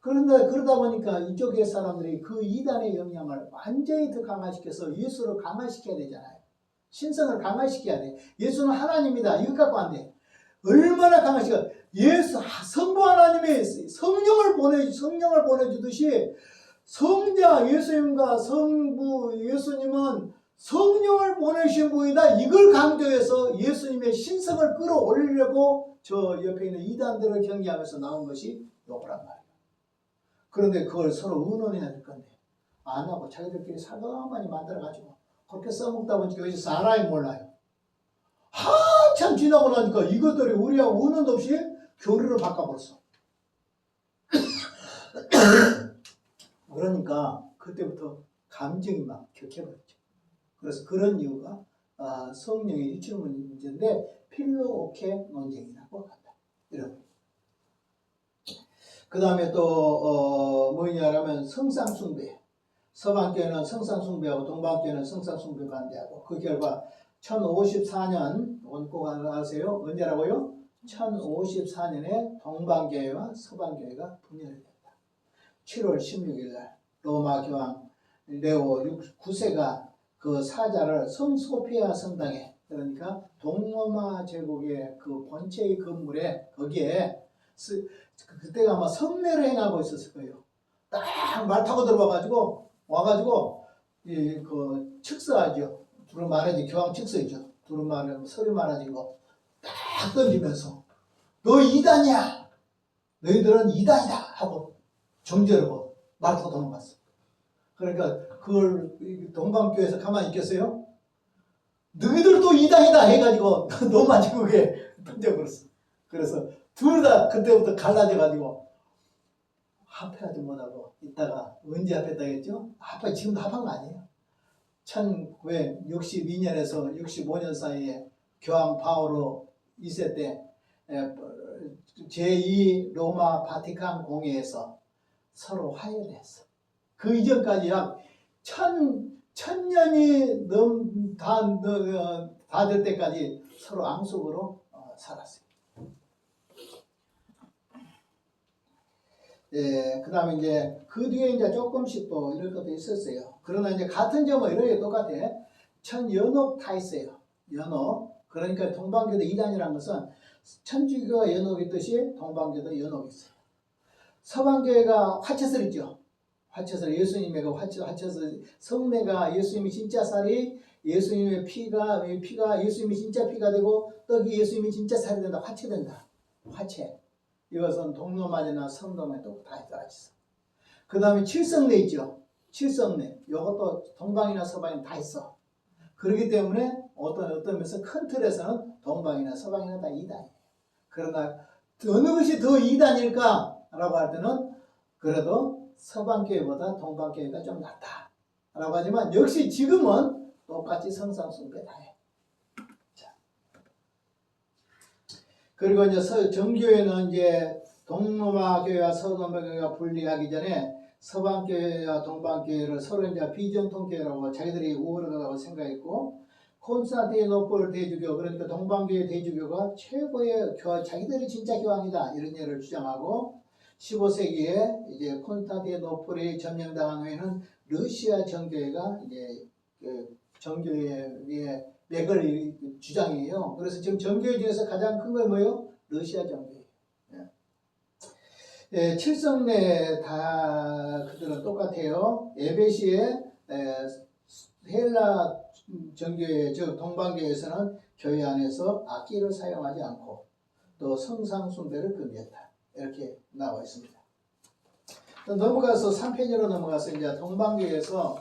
그런데 그러다 보니까 이쪽의 사람들이 그 이단의 영향을 완전히 더 강화시켜서 예수를 강화시켜야 되잖아요. 신성을 강화시켜야 돼. 예수는 하나님이다. 이것 갖고 안 돼. 얼마나 강화시켜? 성부 하나님이 성령을 보내주듯이 성자 예수님과 성부 예수님은 성령을 보내신 분이다. 이걸 강조해서 예수님의 신성을 끌어올리려고 저 옆에 있는 이단들을 경계하면서 나온 것이 요거란 말이에요. 그런데 그걸 서로 의논해야 될 건데 안 하고 자기들끼리 사가만히 만들어가지고 그렇게 써먹다 보니까 여기서 사람이 몰라요. 한참 지나고 나니까 이것들이 우리하고 의논도 없이 교리를 바꿔버렸어. 그러니까 그때부터 감정이 막 격해버렸죠. 그래서 그런 이유가 성령의 유출 문제인데 필로오케 논쟁이라고 한다. 이런. 그 다음에 또 뭐냐면 성상숭배. 서방교회는 성상숭배하고 동방교회는 성상숭배 반대하고 그 결과 1054년 꼭 아세요? 언제라고요? 1054년에 동방교회와 서방교회가 분열이 됐다. 7월 16일 날 로마 교황 레오 9세가 그 사자를 성소피아 성당에, 그러니까 동로마 제국의 그 본체의 건물에 거기에 그때가 아마 성례를 행하고 있었을 거예요. 딱 말 타고 들어와가지고 그 칙서하죠. 두루마리 교황 칙서이죠. 두루마리 서류 말아지고 딱 던지면서 너 이단이야. 너희들은 이단이다 하고 정죄하고 말 타고 도망갔어. 그러니까 그걸 동방교회에서 가만히 있겠어요? 너희들도 이단이다 갈라진다 해가지고 노마지 그게 던져버렸어. 그래서 둘 다 그때부터 갈라져가지고 합해하지 못하고 있다가 언제 합했다겠죠? 합해 지금도 합한 거 아니에요. 1962년에서 65년 사이에 교황 바오로 2세 때 제2 로마 바티칸 공회에서 서로 화해를 했어. 그 이전까지 약 천년이 다 될 때까지 서로 앙숙으로 살았어요. 예, 그 다음에 이제 그 뒤에 이제 조금씩 또 이런 것도 있었어요. 그러나 이제 같은 점은 이렇게 똑같아. 천연옥 다 있어요. 연옥. 그러니까 동방교도 이단이라는 것은 천주교가 연옥이 있듯이 동방교도 연옥이 있어요. 서방교회가 화채설 있죠. 화채설, 예수님의 화채설, 성례가 예수님이 진짜 살이 예수님의 피가 예수님이 진짜 피가 되고 떡이 예수님이 진짜 살이 된다. 화채된다. 화채. 이것은 동로만이나 성도만 다 있어. 그 다음에 칠성례 있죠. 칠성례. 이것도 동방이나 서방이나 다 있어. 그렇기 때문에 어떤 면에서 큰 틀에서는 동방이나 서방이나 다 이단이에요. 그러나 어느 것이 더 이단일까라고 할 때는 그래도 서방교회보다 동방교회가 좀 낫다라고 하지만 역시 지금은 똑같이 성상숭배 다 해. 자. 그리고 이제 정교회는 이제 동로마교회와 서로마교회가 분리하기 전에 서방교회와 동방교회를 서로 이제 비정통교회라고 자기들이 우월하다고 생각했고, 콘스탄티노플 대주교, 그러니까 동방교회 대주교가 최고의 자기들이 진짜 교황이다 이런 예를 주장하고, 15세기에 이제 콘스탄티노플이 점령당한 후에는 러시아 정교회가 이제 그 정교회의 맥을 주장이에요. 그래서 지금 정교회 중에서 가장 큰 건 뭐예요? 러시아 정교회. 예, 칠성례 다 그들은 똑같아요. 에베시에 헬라 정교회, 즉 동방교회에서는 교회 안에서 악기를 사용하지 않고 또 성상 숭배를 금지했다. 이렇게 나와 있습니다. 넘어가서 3페이지로 넘어가서 이제 동방교회에서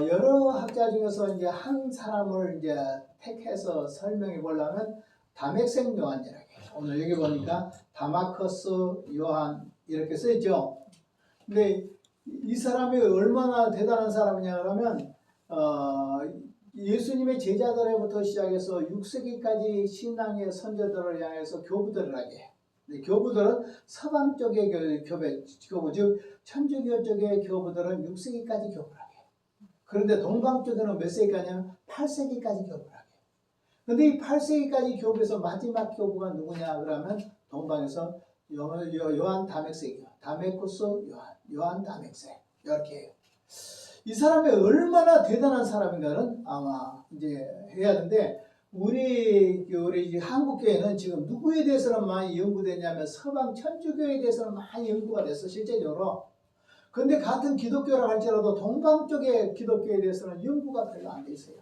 여러 학자 중에서 이제 한 사람을 이제 택해서 설명해 보려면 다맥생 요한이라고 해요. 오늘 여기 보니까 다마커스 요한 이렇게 써있죠. 근데 이 사람이 얼마나 대단한 사람이냐 그러면 예수님의 제자들부터 시작해서 6세기까지 신앙의 선조들을 향해서 교부들을 하게 해요. 교부들은 서방 쪽의 교부, 즉 천주교 쪽의 교부들은 6세기까지 교부를 하게 해요. 그런데 동방 쪽에는 몇 세기까지냐면 8세기까지 교부를 하게 해요. 근데 이 8세기까지 교부에서 마지막 교부가 누구냐 그러면 동방에서 요한 다맥세기요. 다메쿠스 요한 다맥세 이렇게 해요. 이 사람이 얼마나 대단한 사람인가는 아마 이제 해야 하는데 우리 한국교회는 지금 누구에 대해서는 많이 연구됐냐면 서방 천주교에 대해서는 많이 연구가 됐어 실제적으로. 근데 같은 기독교라 할지라도 동방 쪽의 기독교에 대해서는 연구가 별로 안 돼 있어요.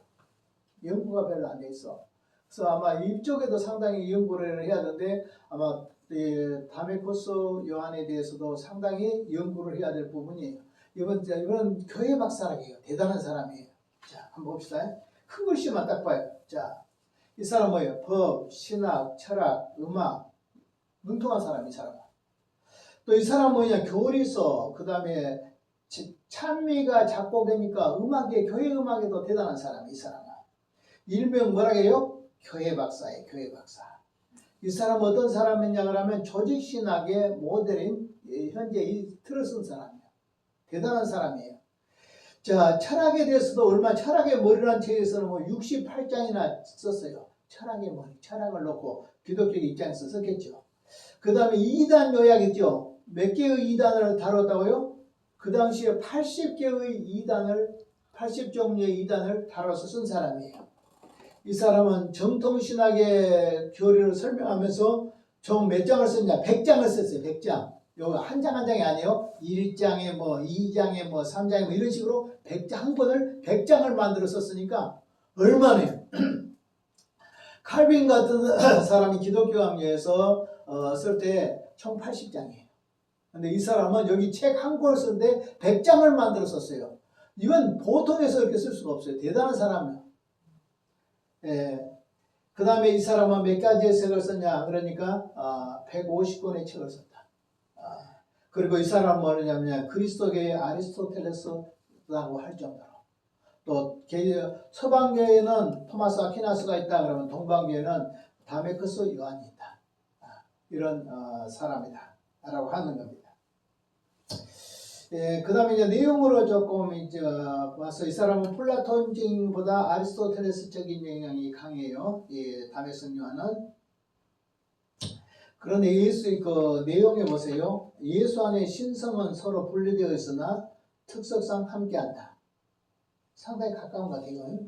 연구가 별로 안 돼 있어. 그래서 아마 이쪽에도 상당히 연구를 해야 하는데 아마 다메코스 요한에 대해서도 상당히 연구를 해야 될 부분이에요. 이건 교회 박사라고요. 대단한 사람이에요. 자, 한번 봅시다. 큰 글씨만 딱 봐요. 자, 이 사람 뭐예요? 법, 신학, 철학, 음악, 능통한 사람, 이 사람은. 또 이 사람 뭐냐? 교리서, 그 다음에 찬미가 작곡되니까 음악에, 교회 음악에도 대단한 사람, 이 사람은. 일명 뭐라고 해요? 교회 박사예요, 교회 박사. 이 사람 어떤 사람이냐 그러면 조직신학의 모델인 현재 이 틀을 쓴 사람이에요. 대단한 사람이에요. 자, 철학에 대해서도 철학의 머리라는 책에서는 뭐 68장이나 썼어요. 철학의 머리, 철학을 놓고 기독교 입장에서 썼겠죠. 그 다음에 이단 요약 있죠. 몇 개의 이단을 다뤘다고요? 그 당시에 80개의 80종류의 이단을 다뤄서 쓴 사람이에요. 이 사람은 정통신학의 교리를 설명하면서 총 몇 장을 썼냐? 100장을 썼어요. 100장. 요거 한 장 한 장이 아니에요. 1장에 뭐 2장에 뭐 3장에 뭐 이런 식으로 100장 한 권을 100장을 만들어 썼으니까 얼마네요. 칼빈 같은 사람이 기독교 강요에서 쓸 때 총 80장이에요. 근데 이 사람은 여기 책 한 권을 썼는데 100장을 만들어 썼어요. 이건 보통에서 이렇게 쓸 수가 없어요. 대단한 사람이에요. 그 다음에 이 사람은 몇 가지의 책을 썼냐? 그러니까 150권의 책을 썼다. 그리고 이 사람은 뭐냐면 그리스도교의 아리스토텔레스라고 할 정도로, 또 서방교회는 토마스 아퀴나스가 있다 그러면 동방교회는 다메크스 요한이 있다. 이런 사람이다 라고 하는 겁니다. 그 다음에 이제 내용으로 조금 이제 와서 이 사람은 플라톤적보다 아리스토텔레스적인 영향이 강해요. 다메섹 요한은. 그런데 예수 그 내용에 보세요. 예수 안에 신성은 서로 분리되어 있으나 특성상 함께한다. 상당히 가까운 것 같아요.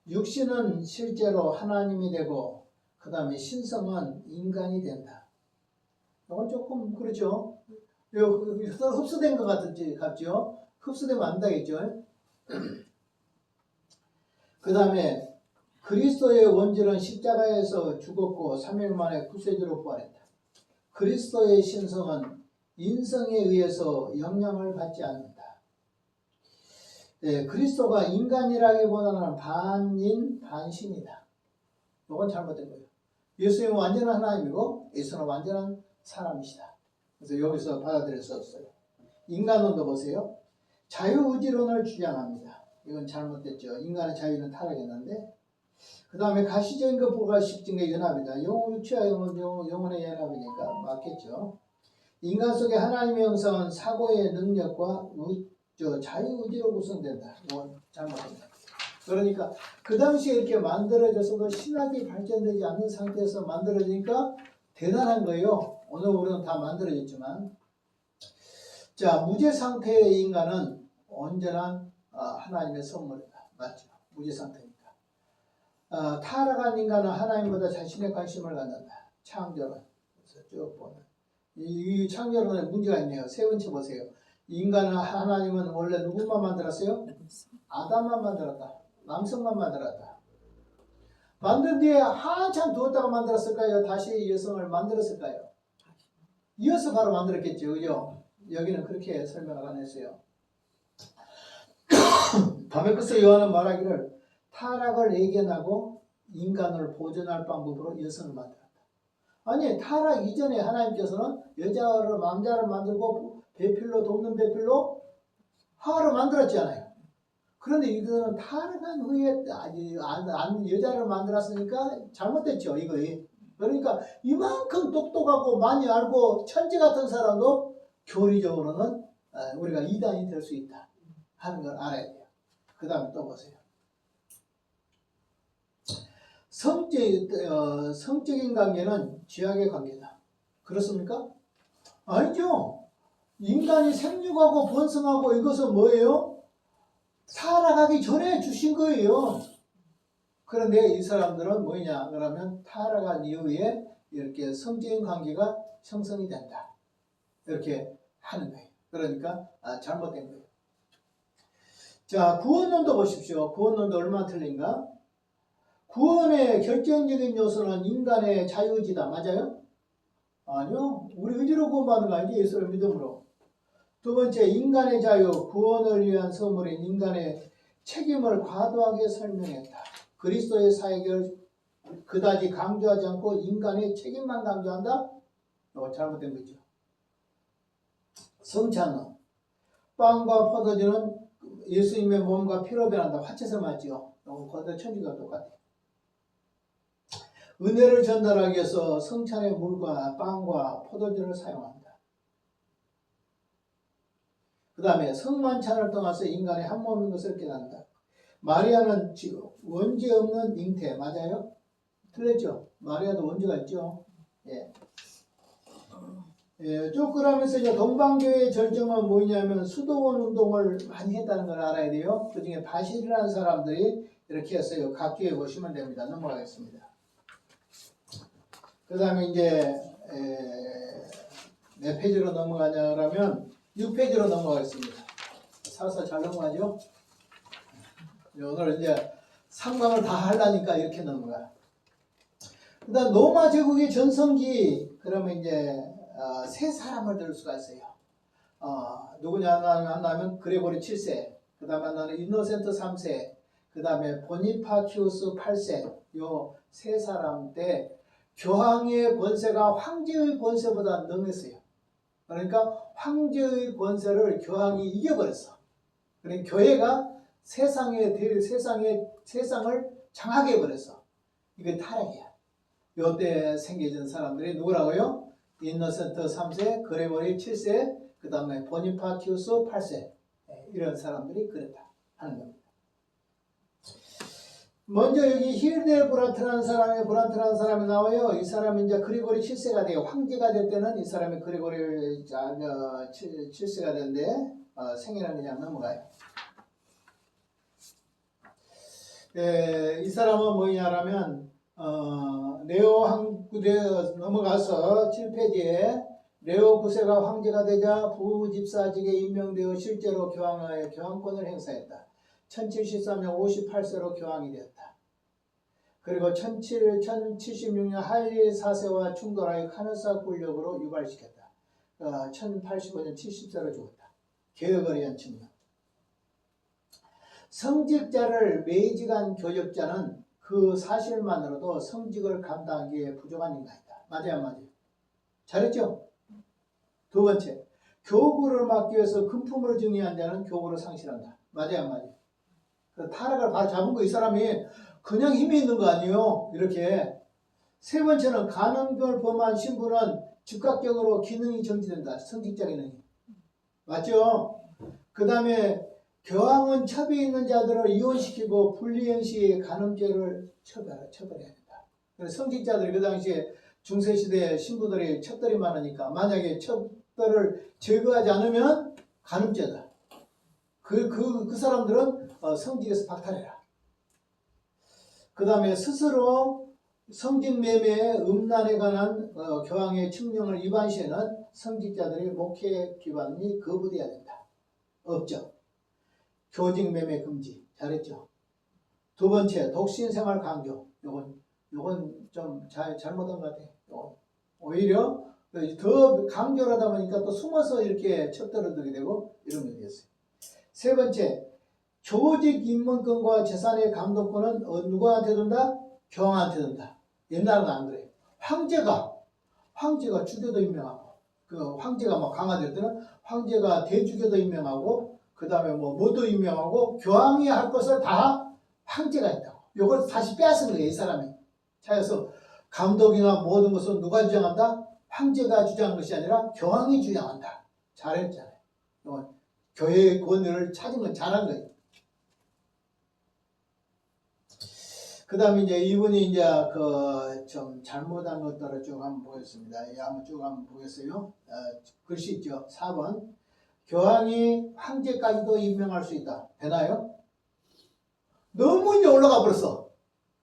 육신은 실제로 하나님이 되고 그 다음에 신성은 인간이 된다. 이건 조금 그렇죠. 흡수된 것 같죠. 흡수되면 안 되겠죠. 그 다음에 그리스도의 원죄는 십자가에서 죽었고 3일 만에 구세주로 부활했다. 그리스도의 신성은 인성에 의해서 영향을 받지 않는다. 그리스도가 인간이라기보다는 반인 반신이다. 이건 잘못된 거예요. 예수님은 완전한 하나님이고 예수는 완전한 사람이시다. 그래서 여기서 받아들일 수 없어요. 인간론도 보세요. 자유의지론을 주장합니다. 이건 잘못됐죠. 인간의 자유는 타락했는데, 그 다음에 가시적인 것 불가식적인 연합이다. 육체와 영혼의 연합이니까 맞겠죠. 인간 속에 하나님의 형상은 사고의 능력과 자유의지로 구성된다. 이건 잘못된다. 그러니까 그 당시에 이렇게 만들어져서도 신학이 발전되지 않는 상태에서 만들어지니까 대단한 거예요. 오늘 우리는 다 만들어졌지만, 자, 무죄 상태의 인간은 온전한 하나님의 선물이다. 맞죠? 무죄 상태니까. 타락한 인간은 하나님보다 자신의 관심을 갖는다. 창조론. 그래서 쭉 보면 이 창조론에 문제가 있네요. 세 번째 보세요. 인간은 하나님은 원래 누구만 만들었어요? 아담만 만들었다. 남성만 만들었다. 만든 뒤에 한참 두었다가 만들었을까요? 다시 여성을 만들었을까요? 이어서 바로 만들었겠죠. 그죠? 여기는 그렇게 설명을 안 했어요. 다메크스 요한은 말하기를 타락을 예견하고 인간을 보존할 방법으로 여성을 만들었다. 아니, 타락 이전에 하나님께서는 여자를 남자를 만들고 배필로 돕는 배필로 하와를 만들었잖아요. 그런데 이거는 타락한 후에 여자를 만들었으니까 잘못됐죠. 이거. 그러니까 이만큼 똑똑하고 많이 알고 천재 같은 사람도 교리적으로는 우리가 이단이 될 수 있다 하는 걸 알아야 돼요. 그 다음에 또 보세요. 성적인 관계는 죄악의 관계다. 그렇습니까? 아니죠. 인간이 생육하고 번성하고 이것은 뭐예요? 타락하기 전에 주신 거예요. 그런데 이 사람들은 뭐냐 그러면 타락한 이후에 이렇게 성적인 관계가 형성이 된다. 이렇게 하는 거예요. 그러니까 잘못된 거예요. 자, 구원론도 보십시오. 구원론도 얼마나 틀린가? 구원의 결정적인 요소는 인간의 자유의지다. 맞아요? 아니요. 우리 의지로 구원받는 거 아니지. 예수를 믿음으로. 두 번째, 인간의 자유, 구원을 위한 선물인 인간의 책임을 과도하게 설명했다. 그리스도의 사역을 그다지 강조하지 않고 인간의 책임만 강조한다? 이거 잘못된 거죠. 성찬은 빵과 포도주는 예수님의 몸과 피로 변한다. 화채서 맞죠? 거기다 천주가 똑같아요. 은혜를 전달하기 위해서 성찬의 물과 빵과 포도주를 사용한다. 그 다음에 성만찬을 통해서 인간의 한 몸인 것을 깨닫는다. 마리아는 원죄 없는 잉태 맞아요? 틀렸죠? 마리아도 원죄가 있죠. 쭉 그러면서 이제 동방교회의 절정은 뭐냐면 수도원 운동을 많이 했다는 걸 알아야 돼요. 그 중에 바실이라는 사람들이 이렇게 했어요. 각 교회 보시면 됩니다. 넘어가겠습니다. 그 다음에 이제 몇 페이지로 넘어가냐 그러면 6페이지로 넘어가겠습니다. 살살 잘 넘어가죠? 오늘 이제 상담을 다 하려니까 이렇게 넘어가. 그 다음 로마 제국의 전성기 그러면 이제 세 사람을 들 수가 있어요. 누구냐 하면 그레고리 7세, 그 다음에 하나는 인노센트 3세, 그 다음에 보니파키우스 8세 요 세 사람 때 교황의 권세가 황제의 권세보다 능했어요. 그러니까 황제의 권세를 교황이 이겨버렸어. 그러니까 교회가 세상을 장하게 해버렸어. 이게 타락이야. 요때 생겨진 사람들이 누구라고요? 인노센트 3세, 그레고리 7세, 그 다음에 보니파키우스 8세 이런 사람들이 그랬다 하는 겁니다. 먼저 여기 힐데브란트라는 사람이 나와요. 이 사람이 이제 그리고리 7세가 돼요. 황제가 될 때는 이 사람이 그리고리 7세가 되는데 생일은 그냥 넘어가요. 이 사람은 뭐냐라면 넘어가서 7페이지에 레오 9세가 황제가 되자 부집사직에 임명되어 실제로 교황권을 행사했다. 1073년 58세로 교황이 되었다. 그리고 1076년 할리 4세와 충돌하여 카누사 굴력으로 유발시켰다. 1085년 70세로 죽었다. 개혁을 위한 측면. 성직자를 매직한 교역자는 그 사실만으로도 성직을 감당하기에 부족한 인간이다. 맞아요. 잘했죠? 두 번째, 교구를 막기 위해서 금품을 증여한 자는 교구를 상실한다. 맞아요. 그 타락을 바로 잡은 거 이 사람이 그냥 힘이 있는 거 아니에요. 이렇게. 세 번째는 간음을 범한 신부는 즉각적으로 기능이 정지된다. 성직자 기능이. 맞죠? 그 다음에 교황은 첩이 있는 자들을 이혼시키고 불리행 시에 간음죄를 처벌해야 된다. 그래서 성직자들이 그 당시에 중세시대에 신부들이 첩들이 많으니까 만약에 첩들을 제거하지 않으면 간음죄다. 그 사람들은 성직에서 박탈해라. 그 다음에 스스로 성직매매의 음란에 관한 교황의 칙령을 위반 시에는 성직자들이 목회 기관이 거부돼야 된다. 없죠. 교직매매 금지. 잘했죠. 두 번째, 독신생활 강조. 요건 좀 잘못한 것 같아요. 오히려 더 강조를 하다 보니까 또 숨어서 이렇게 첩들을 들게 되고 이런 게 되었어요. 세 번째, 조직 인문권과 재산의 감독권은 누구한테 둔다? 교황한테 둔다. 옛날은 안 그래요. 황제가 주교도 임명하고, 그 황제가 막 강화될 때는 황제가 대주교도 임명하고, 그 다음에 뭐도 임명하고, 교황이 할 것을 다 황제가 했다고. 요걸 다시 빼앗은 거예요, 이 사람이. 자, 그래서 감독이나 모든 것은 누가 주장한다? 황제가 주장한 것이 아니라 교황이 주장한다. 잘했잖아요. 교회의 권위를 찾은 건 잘한 거예요. 그 다음에 이제 이분이 이제 좀 잘못한 것들을 쭉 한번 보겠습니다. 한번 쭉 한번 보겠어요. 글씨 있죠. 4번. 교황이 황제까지도 임명할 수 있다. 되나요? 너무 이제 올라가 버렸어.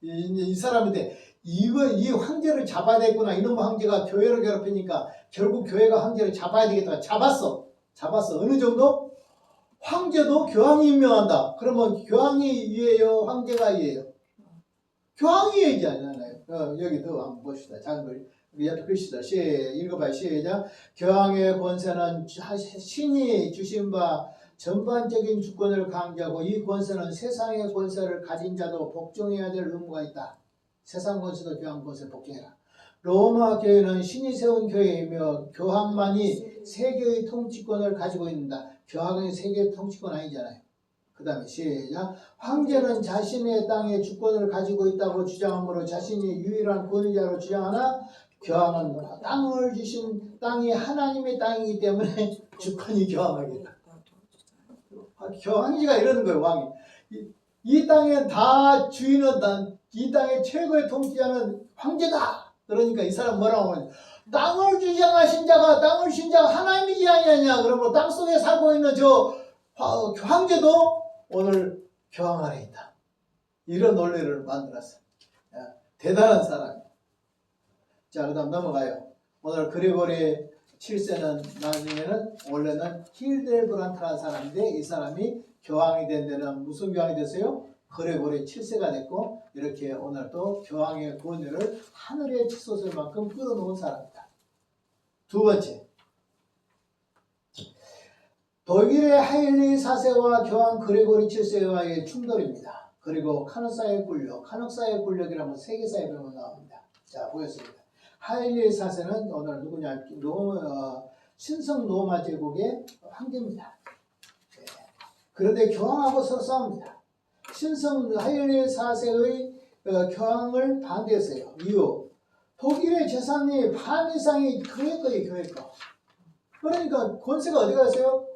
이 사람인데, 이 황제를 잡아야 되겠구나. 이놈의 황제가 교회를 괴롭히니까 결국 교회가 황제를 잡아야 되겠다. 잡았어. 어느 정도? 황제도 교황이 임명한다. 그러면 교황이 위에요? 황제가 위에요? 교황이 얘기하잖아요. 여기 더 한번 봅시다. 작은 글. 옆에 글씨다. 읽어봐요. 시작. 교황의 권세는 신이 주신 바 전반적인 주권을 강조하고 이 권세는 세상의 권세를 가진 자도 복종해야 될 의무가 있다. 세상 권세도 교황 권세 복종해라. 로마 교회는 신이 세운 교회이며 교황만이 세계의 통치권을 가지고 있는다. 교황의 세계 통치권 아니잖아요. 그 다음에 시작. 황제는 자신의 땅에 주권을 가지고 있다고 주장하므로 자신이 유일한 권위자로 주장하나 교황은 땅을 주신 땅이 하나님의 땅이기 때문에 주권이 교황에게다. 황제가 이러는 거예요. 왕이. 이 땅에 다 주인은 이 땅의 최고의 통치자는 황제다. 그러니까 이 사람 뭐라고 하냐. 땅을 주장하신 자가 땅을 주신 자가 하나님이지 아니냐. 그러면 땅속에 살고 있는 저 황제도 오늘 교황 안에 있다. 이런 논리를 만들었어. 대단한 사람. 자, 그 다음 넘어가요. 오늘 그리고리 7세는 나중에는 원래는 힐데브란트라는 사람인데 이 사람이 교황이 된 데는 무슨 교황이 됐어요? 그리고리 7세가 됐고 이렇게 오늘 또 교황의 권위를 하늘의 치솟을만큼 끌어놓은 사람이다. 두 번째. 독일의 하일리 4세와 교황 그레고리 7세와의 충돌입니다. 그리고 카누사의 굴력, 카누사의 굴력이라면 세계사에 보면 나옵니다. 자, 보겠습니다. 하일리의 4세는 오늘 누구냐? 신성 로마 제국의 황제입니다. 예. 그런데 교황하고 서로 싸웁니다. 신성 하일리의 4세의 교황을 반대했어요. 이유, 독일의 재산이 반 이상이 교회 거예요, 교회 거. 그러니까 권세가 어디 갔어요?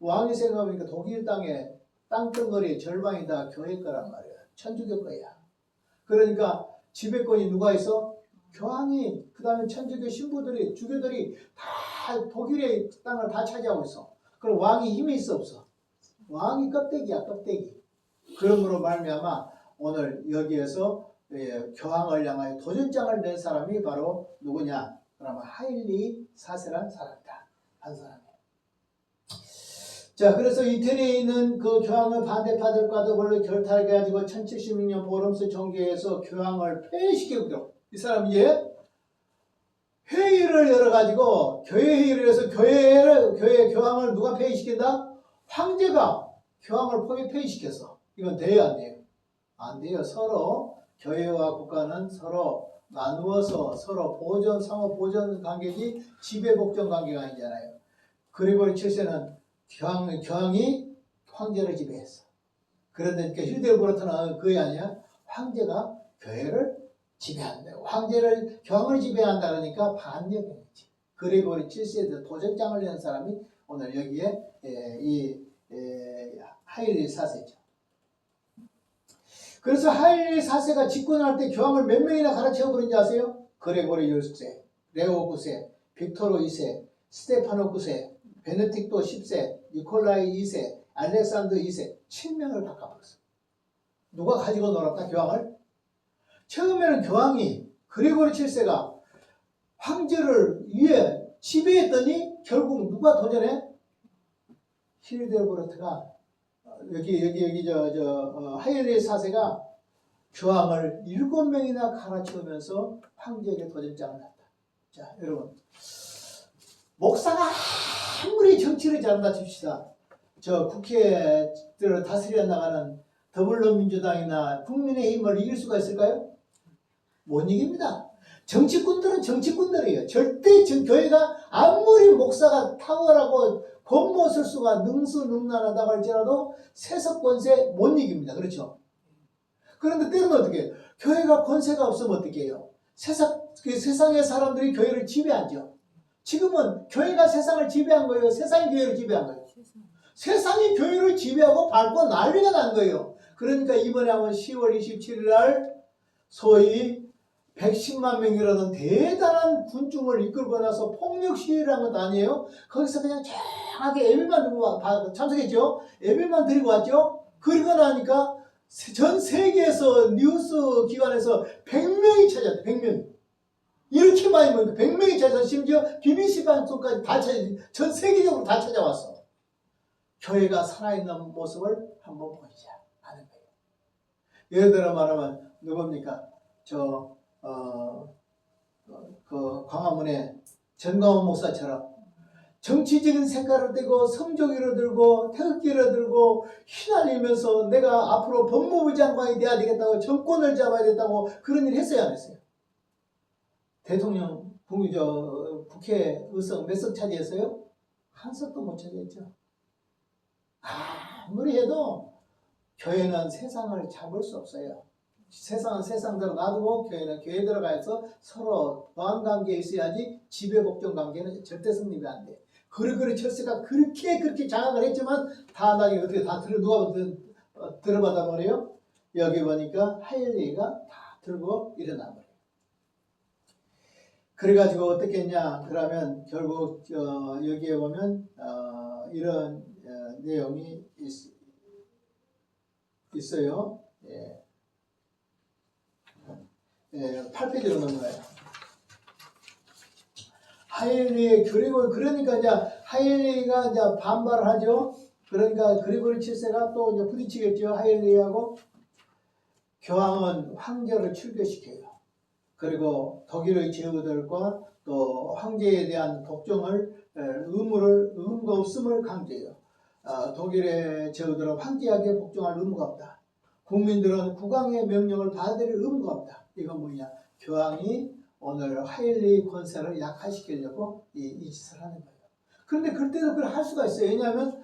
왕이 생각하니까 독일 땅에 땅덩어리의 절반이 다 교회 거란 말이야. 천주교 거야. 그러니까 지배권이 누가 있어? 교황이, 그 다음에 천주교 신부들이, 주교들이 다 독일의 땅을 다 차지하고 있어. 그럼 왕이 힘이 있어 없어? 왕이 껍데기야, 껍데기. 그러므로 말미암아 오늘 여기에서 교황을 향하여 도전장을 낸 사람이 바로 누구냐? 그러면 하일리 4세란 사람이다. 한 사람이. 자, 그래서 이태리에 있는 그 교황의 반대파들과도 원래 결탁해가지고 1076년 보름스 종교에서 교황을 폐위시키고, 이 사람이 이제 회의를 열어가지고 교회 회의를 해서 교회 교황을 누가 폐위시킨다? 황제가 교황을 폐위시켰어. 이건 돼요, 안 돼요? 안 돼요. 서로 교회와 국가는 서로 나누어서 서로 상호 보존 관계지 지배 복종 관계가 아니잖아요. 그리고리 7세는 교황이 황제를 지배했어. 그런데 힐데르브르트는 그게 아니야. 황제가 교회를 지배한다. 교황을 지배한다 그러니까 반역이지. 그리고리 7세에 도전장을 낸 사람이 오늘 여기에 하일리 4세죠. 그래서 하일리 4세가 집권할 때 교황을 몇 명이나 갈아치워 버린지 아세요? 그레고리 6세, 레오 9세, 빅토르 2세, 스테파노 9세, 베네딕토 10세, 니콜라이 2세, 알렉산더 2세, 7명을 바꿔버렸어. 누가 가지고 놀았다, 교황을? 처음에는 교황이 그레고리 7세가 황제를 위에 지배했더니 결국 누가 도전해? 힐데르브르트가 하일리 4세가 교황을 7명이나 갈아치우면서 황제에게 도전장을 냈다. 자, 여러분. 목사가 아무리 정치를 잘한다 칩시다. 저 국회를 다스려 나가는 더불어민주당이나 국민의힘을 이길 수가 있을까요? 못 이깁니다. 정치꾼들은 정치꾼들이에요. 절대 교회가 아무리 목사가 탁월하고 권모술수가 능수능란하다고 할지라도 세속 권세 못 이깁니다. 그렇죠? 그런데 때로는 어떻게 해요? 교회가 권세가 없으면 어떻게 해요? 세상의 사람들이 교회를 지배하죠. 지금은 교회가 세상을 지배한 거예요? 세상이 교회를 지배한 거예요? 세상이 교회를 지배하고 밟고 난리가 난 거예요. 그러니까 이번에 한번 10월 27일 날 소위 110만 명이라는 대단한 군중을 이끌고 나서 폭력 시위를 한 것도 아니에요. 거기서 그냥 조용하게 예배만 들고 참석했죠. 예배만 드리고 왔죠. 그리고 나니까 전 세계에서 뉴스 기관에서 100명이 찾았대. 100명이. 이렇게 많이 모이니까 100명이 찾아서 심지어 BBC 방송까지 다 전 세계적으로 다 찾아왔어. 교회가 살아있는 모습을 한번 보이자 하는 거예요. 예를 들어 말하면 누굽니까? 광화문에 전광훈 목사처럼 정치적인 색깔을 띠고 성조기를 들고 태극기를 들고 휘날리면서 내가 앞으로 법무부 장관이 돼야 되겠다고 정권을 잡아야 된다고 그런 일 했어요, 안 했어요? 대통령 국회 의석 몇 석 차지했어요? 한 석도 못 차지했죠. 아무리 해도 교회는 세상을 잡을 수 없어요. 세상은 세상대로 놔두고 교회는 교회대로 가서 서로 보완관계에 있어야지 지배복종 관계는 절대 성립이 안 돼. 그리고리 철새가 그렇게 장악을 했지만 다 나중에 어떻게 다 누가 들어받아 버려요? 여기 보니까 하일리가 다 들고 일어나 버려요. 그래가지고 어떻게 했냐? 그러면 결국 여기에 보면 이런 내용이 있어요. 예. 8페이지로 넘어가요. 하일리의 그러니까 이제 하일리가 이제 반발을 하죠. 그러니까 그리고리 7세가 또 이제 부딪히겠죠. 하일리하고 교황은 황제를 출교시켜요. 그리고 독일의 제후들과 또 황제에 대한 복종을 의무가 없음을 강조해요. 독일의 제후들은 황제에게 복종할 의무가 없다. 국민들은 국왕의 명령을 받을 의무가 없다. 이건 뭐냐? 교황이 오늘 하일리 권세를 약화시키려고 이 짓을 하는 거예요. 그런데 그때도 그걸 할 수가 있어요. 왜냐하면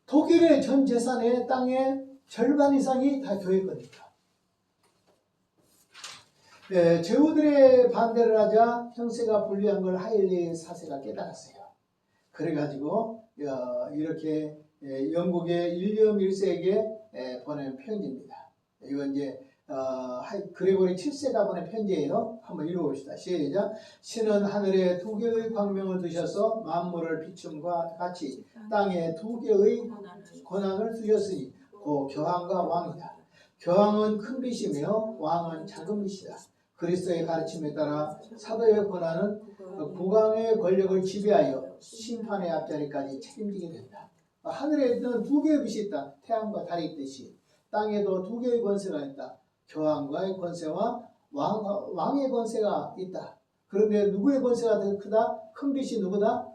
독일의 전 재산의 땅의 절반 이상이 다 교회 거니까. 제후들의 반대를 하자 형세가 불리한 걸 하일리 4세가 깨달았어요. 그래가지고 이렇게 영국의 윌리엄 1세에게 보낸 편지입니다. 이건 이제 그레고리 7세가 보낸 편지예요. 한번 읽어봅시다. 시작. 신은 하늘에 두 개의 광명을 두셔서 만물을 비춤과 같이 땅에 두 개의 권한을 두셨으니 그 교황과 왕이다. 교황은 큰 빛이며 왕은 작은 빛이다. 그리스도의 가르침에 따라 사도의 권한은 국왕의 권력을 지배하여 심판의 앞자리까지 책임지게 된다. 하늘에는 두 개의 빛이 있다. 태양과 달이 있듯이 땅에도 두 개의 권세가 있다. 교황과의 권세와 왕의 권세가 있다. 그런데 누구의 권세가 더 크다? 큰 빛이 누구다?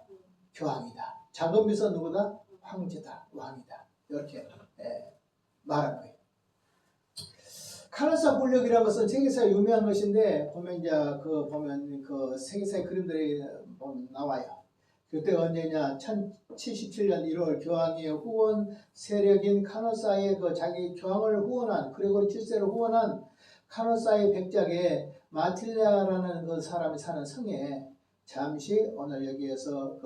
교황이다. 작은 빛은 누구다? 황제다. 왕이다. 이렇게 말한 거예요. 카르사 권력이라는 것은 세계사에 유명한 것인데 보면 이제 그 세계사의 그림들이 나와요. 그때가 언제냐? 1077년 1월 교황의 후원 세력인 카노사의 자기 교황을 후원한 그레고리 7세를 후원한 카노사의 백작에 마틸리아라는 그 사람이 사는 성에 잠시 오늘 여기에서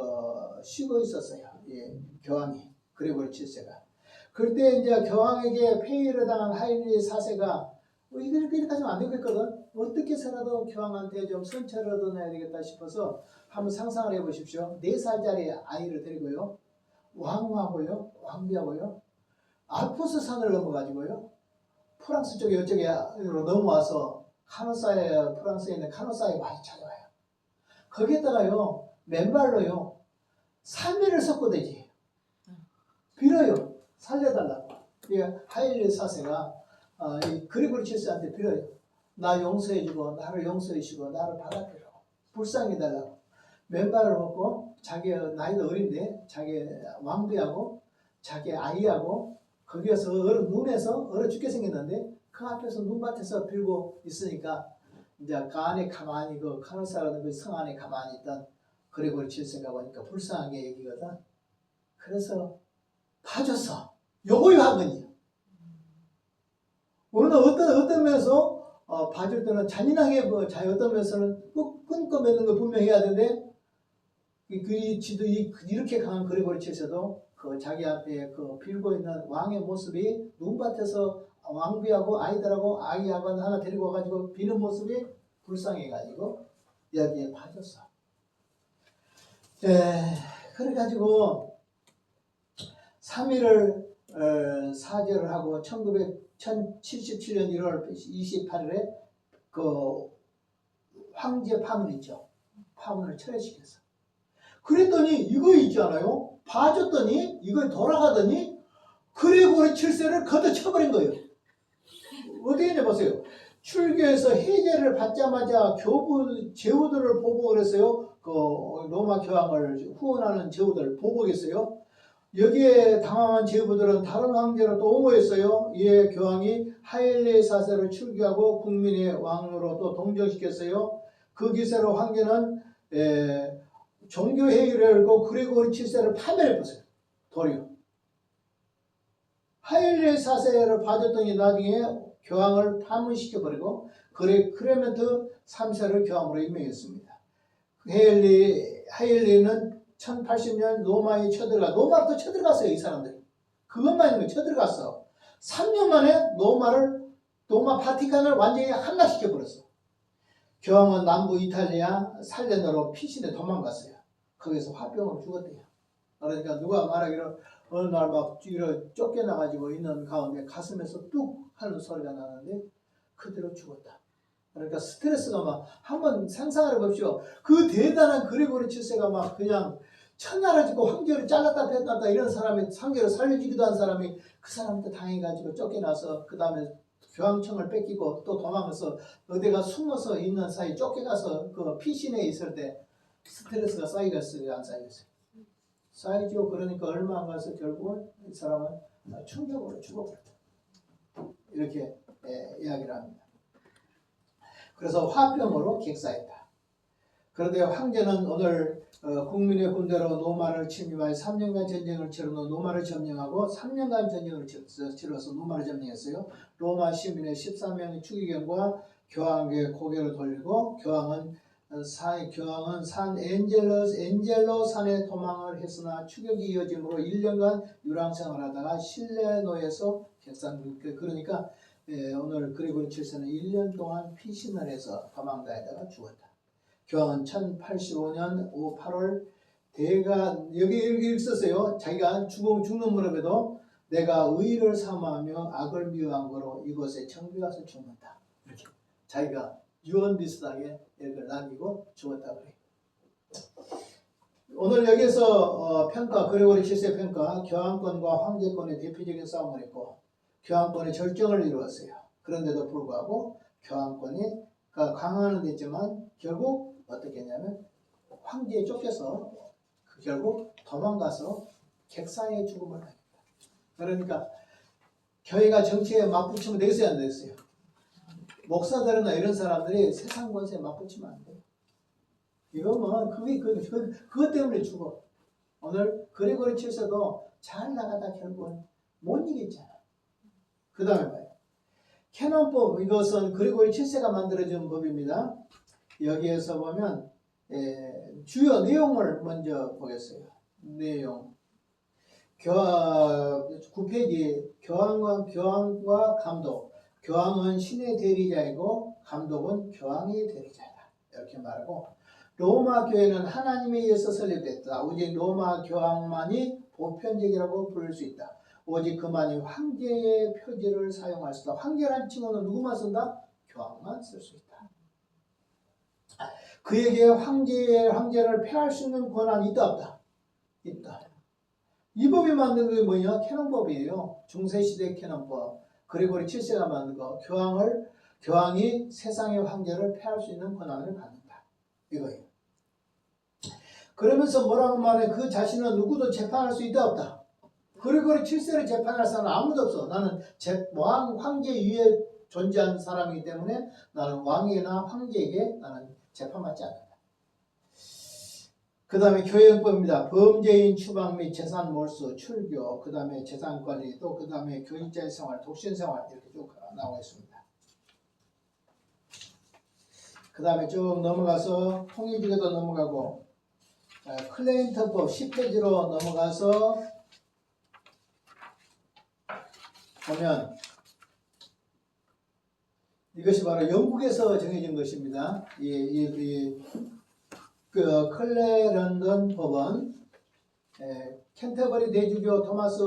쉬고 있었어요. 교황이 그레고리 7세가. 그때 이제 교황에게 폐위를 당한 하일리 4세가 이렇게 하면 안 되겠거든. 어떻게 해서라도 교황한테 좀 선처를 얻어내야 되겠다 싶어서 한번 상상을 해보십시오. 4살짜리 아이를 데리고요. 왕후하고요. 왕비하고요. 알프스 산을 넘어가지고요. 프랑스 쪽에 이쪽으로 넘어와서 프랑스에 있는 카노사에 많이 찾아와요. 거기에다가요. 맨발로요. 3일을 섞어대지. 빌어요. 살려달라고. 하일리 4세가 이 그리고리 7세한테 빌어요. 나 용서해주고 나를 용서해주고 나를 받아들여. 불쌍해달라고. 맨발을 먹고 자기 나이도 어린데 자기 왕비하고 자기 아이하고 거기에서 눈에서 얼어 죽게 생겼는데 그 앞에서 눈밭에서 빌고 있으니까 이제 그 안에 가만히 카노사라는 그 성 안에 가만히 있던 그리고리 7세가 보니까 불쌍하게 여기거든. 그래서 봐줬어. 요거요 하거든요. 우리는 어떤 면에서 봐줄 때는 잔인하게 어떤 면에서는 끊고 맺는 거 분명히 해야 되는데 이렇게 강한 그레고리 7세도 자기 앞에 빌고 있는 왕의 모습이 눈밭에서 왕비하고 아이들하고 아이하고 하나 데리고 가지고 비는 모습이 불쌍해가지고 여기에 봐줬어. 그래가지고 3일을 사죄를 하고 1077년 1월 28일에 그 황제 파문 있죠. 파문을 철회시켰어. 그랬더니 이거 있잖아요. 봐줬더니 이거 돌아가더니 그레고리 7세를 걷어쳐버린 거예요. 어떻게 했냐 보세요. 출교에서 해제를 받자마자 제후들을 보복을 했어요. 그 로마 교황을 후원하는 제후들 보복했어요. 여기에 당황한 제후들은 다른 황제로 또 옹호했어요. 이에 교황이 하일리 4세를 출교하고 국민의 왕으로 또 동정시켰어요. 그 기세로 황제는 종교회의를 열고 그레고리 7세를 파멸해버렸어요. 도리어. 하일리 4세를 봐줬더니 나중에 교황을 파문시켜버리고 클레멘트 3세를 교황으로 임명했습니다. 하일리는 1080년 로마에 로마로 또 쳐들어갔어요. 이 사람들이. 그것만 있는 거 쳐들어갔어. 3년 만에 로마 바티칸을 완전히 함락시켜버렸어. 교황은 남부 이탈리아 살레노로 피신에 도망갔어요. 거기서 화병으로 죽었대요. 그러니까 누가 말하기로 어느 날 막 쫓겨나가지고 있는 가운데 가슴에서 뚝 하는 소리가 나는데 그대로 죽었다. 그러니까 스트레스가 막 한번 상상을 해봅시오. 그 대단한 그레고리 7세가 막 그냥 천하를 짓고 황제를 잘랐다 뺐다 이런 사람이 황제를 살려주기도 한 사람이 그 사람한테 당해가지고 쫓겨나서 그 다음에 교황청을 뺏기고 또 도망가서 어디가 숨어서 있는 사이 쫓겨가서 그 피신에 있을 때 스트레스가 쌓이겠어요? 안 쌓이겠어요? 쌓이죠. 그러니까 얼마 안 가서 결국은 이 사람은 충격으로 죽어버렸다. 이렇게 이야기를 합니다. 그래서 화병으로 객사했다. 그런데 황제는 오늘 국민의 군대로 노마를 침입하여 3년간 전쟁을 치르는 노마를 점령하고 3년간 전쟁을 치러서 노마를 점령했어요. 로마 시민의 13명의 추기경과 교황에게 고개를 돌리고 교황은 산 엔젤로 산에 도망을 했으나 추격이 이어짐으로 1년간 유랑생활하다가 실레노에서 그러니까 오늘 그리고리 7세는 1년 동안 피신을 해서 도망다니다가 죽었다. 교황은 1085년 8월 여기 이렇게 썼어요. 자기가 죽는 무렵에도 내가 의를 삼아하며 악을 미워한 거로 이곳에 정비가서 죽는다. 이렇게 자기가 유언 비슷하게 이렇게 남기고 죽었다 그래요. 오늘 여기서 평가 그리고리 7세 평가 교황권과 황제권의 대표적인 싸움을 했고 교황권의 절정을 이루었어요. 그런데도 불구하고 교황권이 강화는 됐지만 결국 어떻게 했냐면 황제에 쫓겨서 결국 도망가서 객사의 죽음을 당했다. 그러니까 교회가 정치에 맞붙이면 되겠어요, 안 되겠어요? 목사들이나 이런 사람들이 세상 권세에 맞붙이면 안 돼요. 이거면 그것 때문에 죽어. 오늘 그리고리 7세도 잘 나가다 결국은 못 이겼잖아. 그 다음에 봐요. 캐논법, 이것은 그리고리 7세가 만들어준 법입니다. 여기에서 보면 주요 내용을 먼저 보겠어요. 내용 9페이지 교황과 감독. 교황은 신의 대리자이고 감독은 교황의 대리자다. 이렇게 말하고 로마 교회는 하나님에 의해서 설립됐다. 오직 로마 교황만이 보편적이라고 부를 수 있다. 오직 그만이 황제의 표지를 사용할 수 있다. 황제라는 칭호는 누구만 쓴다? 교황만 쓸 수 있다. 그에게 황제를 폐할 수 있는 권한이 있다 없다? 있다. 이 법이 만든 게 뭐냐? 캐논법이에요. 중세시대 캐논법. 그리고리 7세가 만든 거. 교황이 세상의 황제를 폐할 수 있는 권한을 갖는다. 이거예요. 그러면서 뭐라고 말해? 그 자신은 누구도 재판할 수 있다 없다? 그리고리 7세를 재판할 사람은 아무도 없어. 나는 황제 위에 존재한 사람이기 때문에 나는 왕이나 황제에게 나는 재판받지 않는다. 그 다음에 교회헌법입니다. 범죄인 추방 및 재산 몰수, 출교, 그 다음에 재산 관리, 또 그 다음에 교직자의 생활, 독신 생활 이렇게 쭉 나와 있습니다. 그 다음에 쭉 넘어가서 통일주교도 넘어가고 클레인턴법 10페이지로 넘어가서 보면 이것이 바로 영국에서 정해진 것입니다. 그 클레런던 법은 캔터버리 대주교 토마스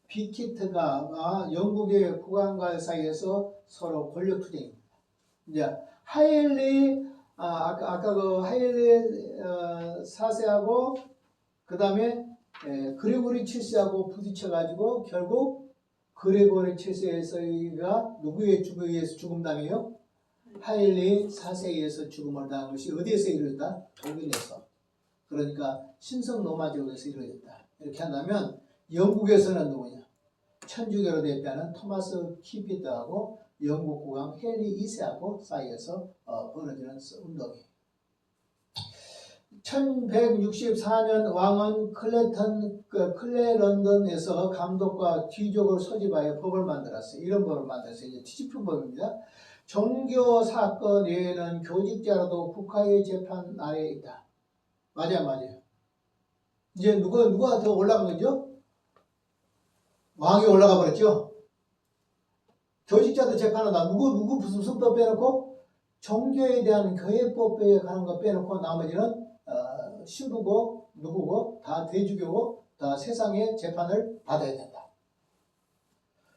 비키트가 영국의 국왕과 사이에서 서로 권력 투쟁입니다. 이제 아까 그 하일리 4세하고 그 다음에 그리고리 7세하고 부딪혀가지고 결국 그리고리 7세에서가 누구에 의해서 죽음당해요? 하일리 4세에 의해서 죽음을 당한 것이 어디에서 이루어졌다? 독일에서. 그러니까 신성 로마 지역에서 이루어졌다. 이렇게 한다면 영국에서는 누구냐? 천주교로 대표하는 토마스 키피드하고 영국 국왕 헨리 2세하고 사이에서 벌어지는 운동이에요. 1164년 왕은 클레런던에서 감독과 귀족을 소집하여 법을 만들었어요. 이런 법을 만들었어요. 이제 뒤집힌 법입니다. 종교 사건 외에는 교직자라도 국가의 재판 아래에 있다. 맞아요. 이제 누가 더 올라간 거죠? 왕이 올라가 버렸죠? 교직자도 재판하다. 누구 무슨 법 빼놓고? 종교에 대한 교회법에 관한 거 빼놓고 나머지는 신부고 누구고 다 대주교고 다 세상의 재판을 받아야 된다.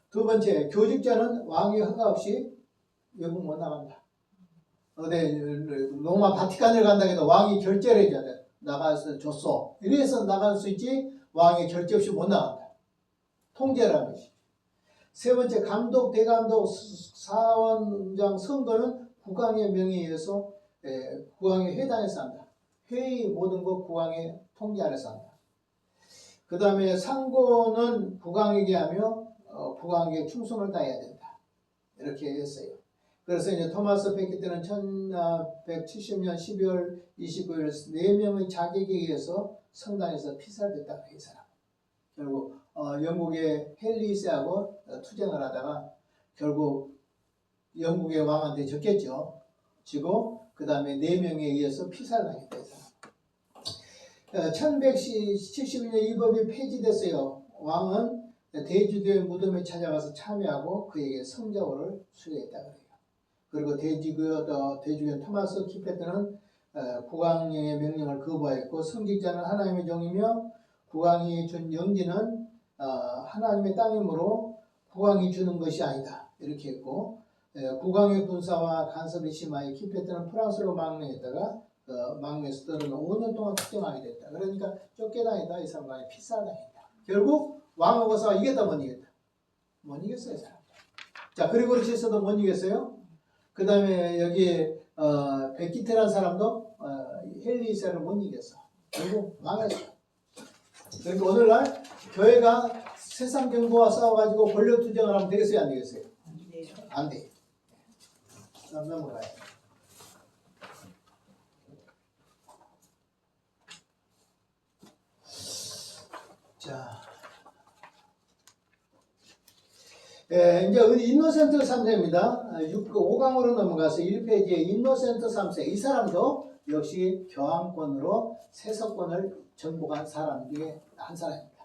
두 번째, 교직자는 왕의 허가 없이 외국 못 나간다. 로마 바티칸을 간다고 해도 왕이 결제를 해줘야 돼. 나가서 줬어. 이래서 나갈 수 있지 왕의 결제 없이 못 나간다. 통제라는 것이. 세 번째, 감독, 대감독, 사원장 선거는 국왕의 명의에 의해서 국왕의 회당에서 한다. 회의 모든 것 국왕의 통제 아래서 한다. 그 다음에 상고는 국왕에게 하며 국왕에게 충성을 다해야 된다. 이렇게 했어요. 그래서 이제 토마스 베케트는 1170년 12월 25일 4명의 자객에 의해서 성당에서 피살됐다고 해요. 이 사람. 결국 영국의 헨리세하고 투쟁을 하다가 결국 영국의 왕한테 졌겠죠. 지고 그 다음에 4명에 의해서 피살당했다. 이 사람. 1171년 이 법이 폐지됐어요. 왕은 대주교의 무덤에 찾아가서 참여하고 그에게 성자호를 수여했다 그래요. 그리고 대주교 토마스 키페트는 국왕의 명령을 거부하였고 성직자는 하나님의 종이며 국왕이 준 영지는 하나님의 땅이므로 국왕이 주는 것이 아니다 이렇게 했고 국왕의 군사와 간섭이 심하여 키페트는 프랑스로 망명했다가 망명에서 떨어져 5년 동안 투쟁하게 됐다. 그러니까 쫓겨다니다 이 사람이 피살당했다. 결국 왕하고서 이겼다 못 이겼다. 못 이겼어요 이 사람. 자 그리고리 치서도 못 이겼어요. 그 다음에 여기 베키테라는 사람도 헬리세를 못 이겼어. 결국 망했어. 그러니까 오늘날 교회가 세상 정부와 싸워가지고 권력 투쟁을 하면 되겠어요 안 되겠어요? 네. 안 돼. 넘어가요. 자, 이제 인노센트 3세입니다. 5강으로 넘어가서 1페이지에 인노센트 3세. 이 사람도 역시 교황권으로 세서권을 정복한 사람 중에 한 사람입니다.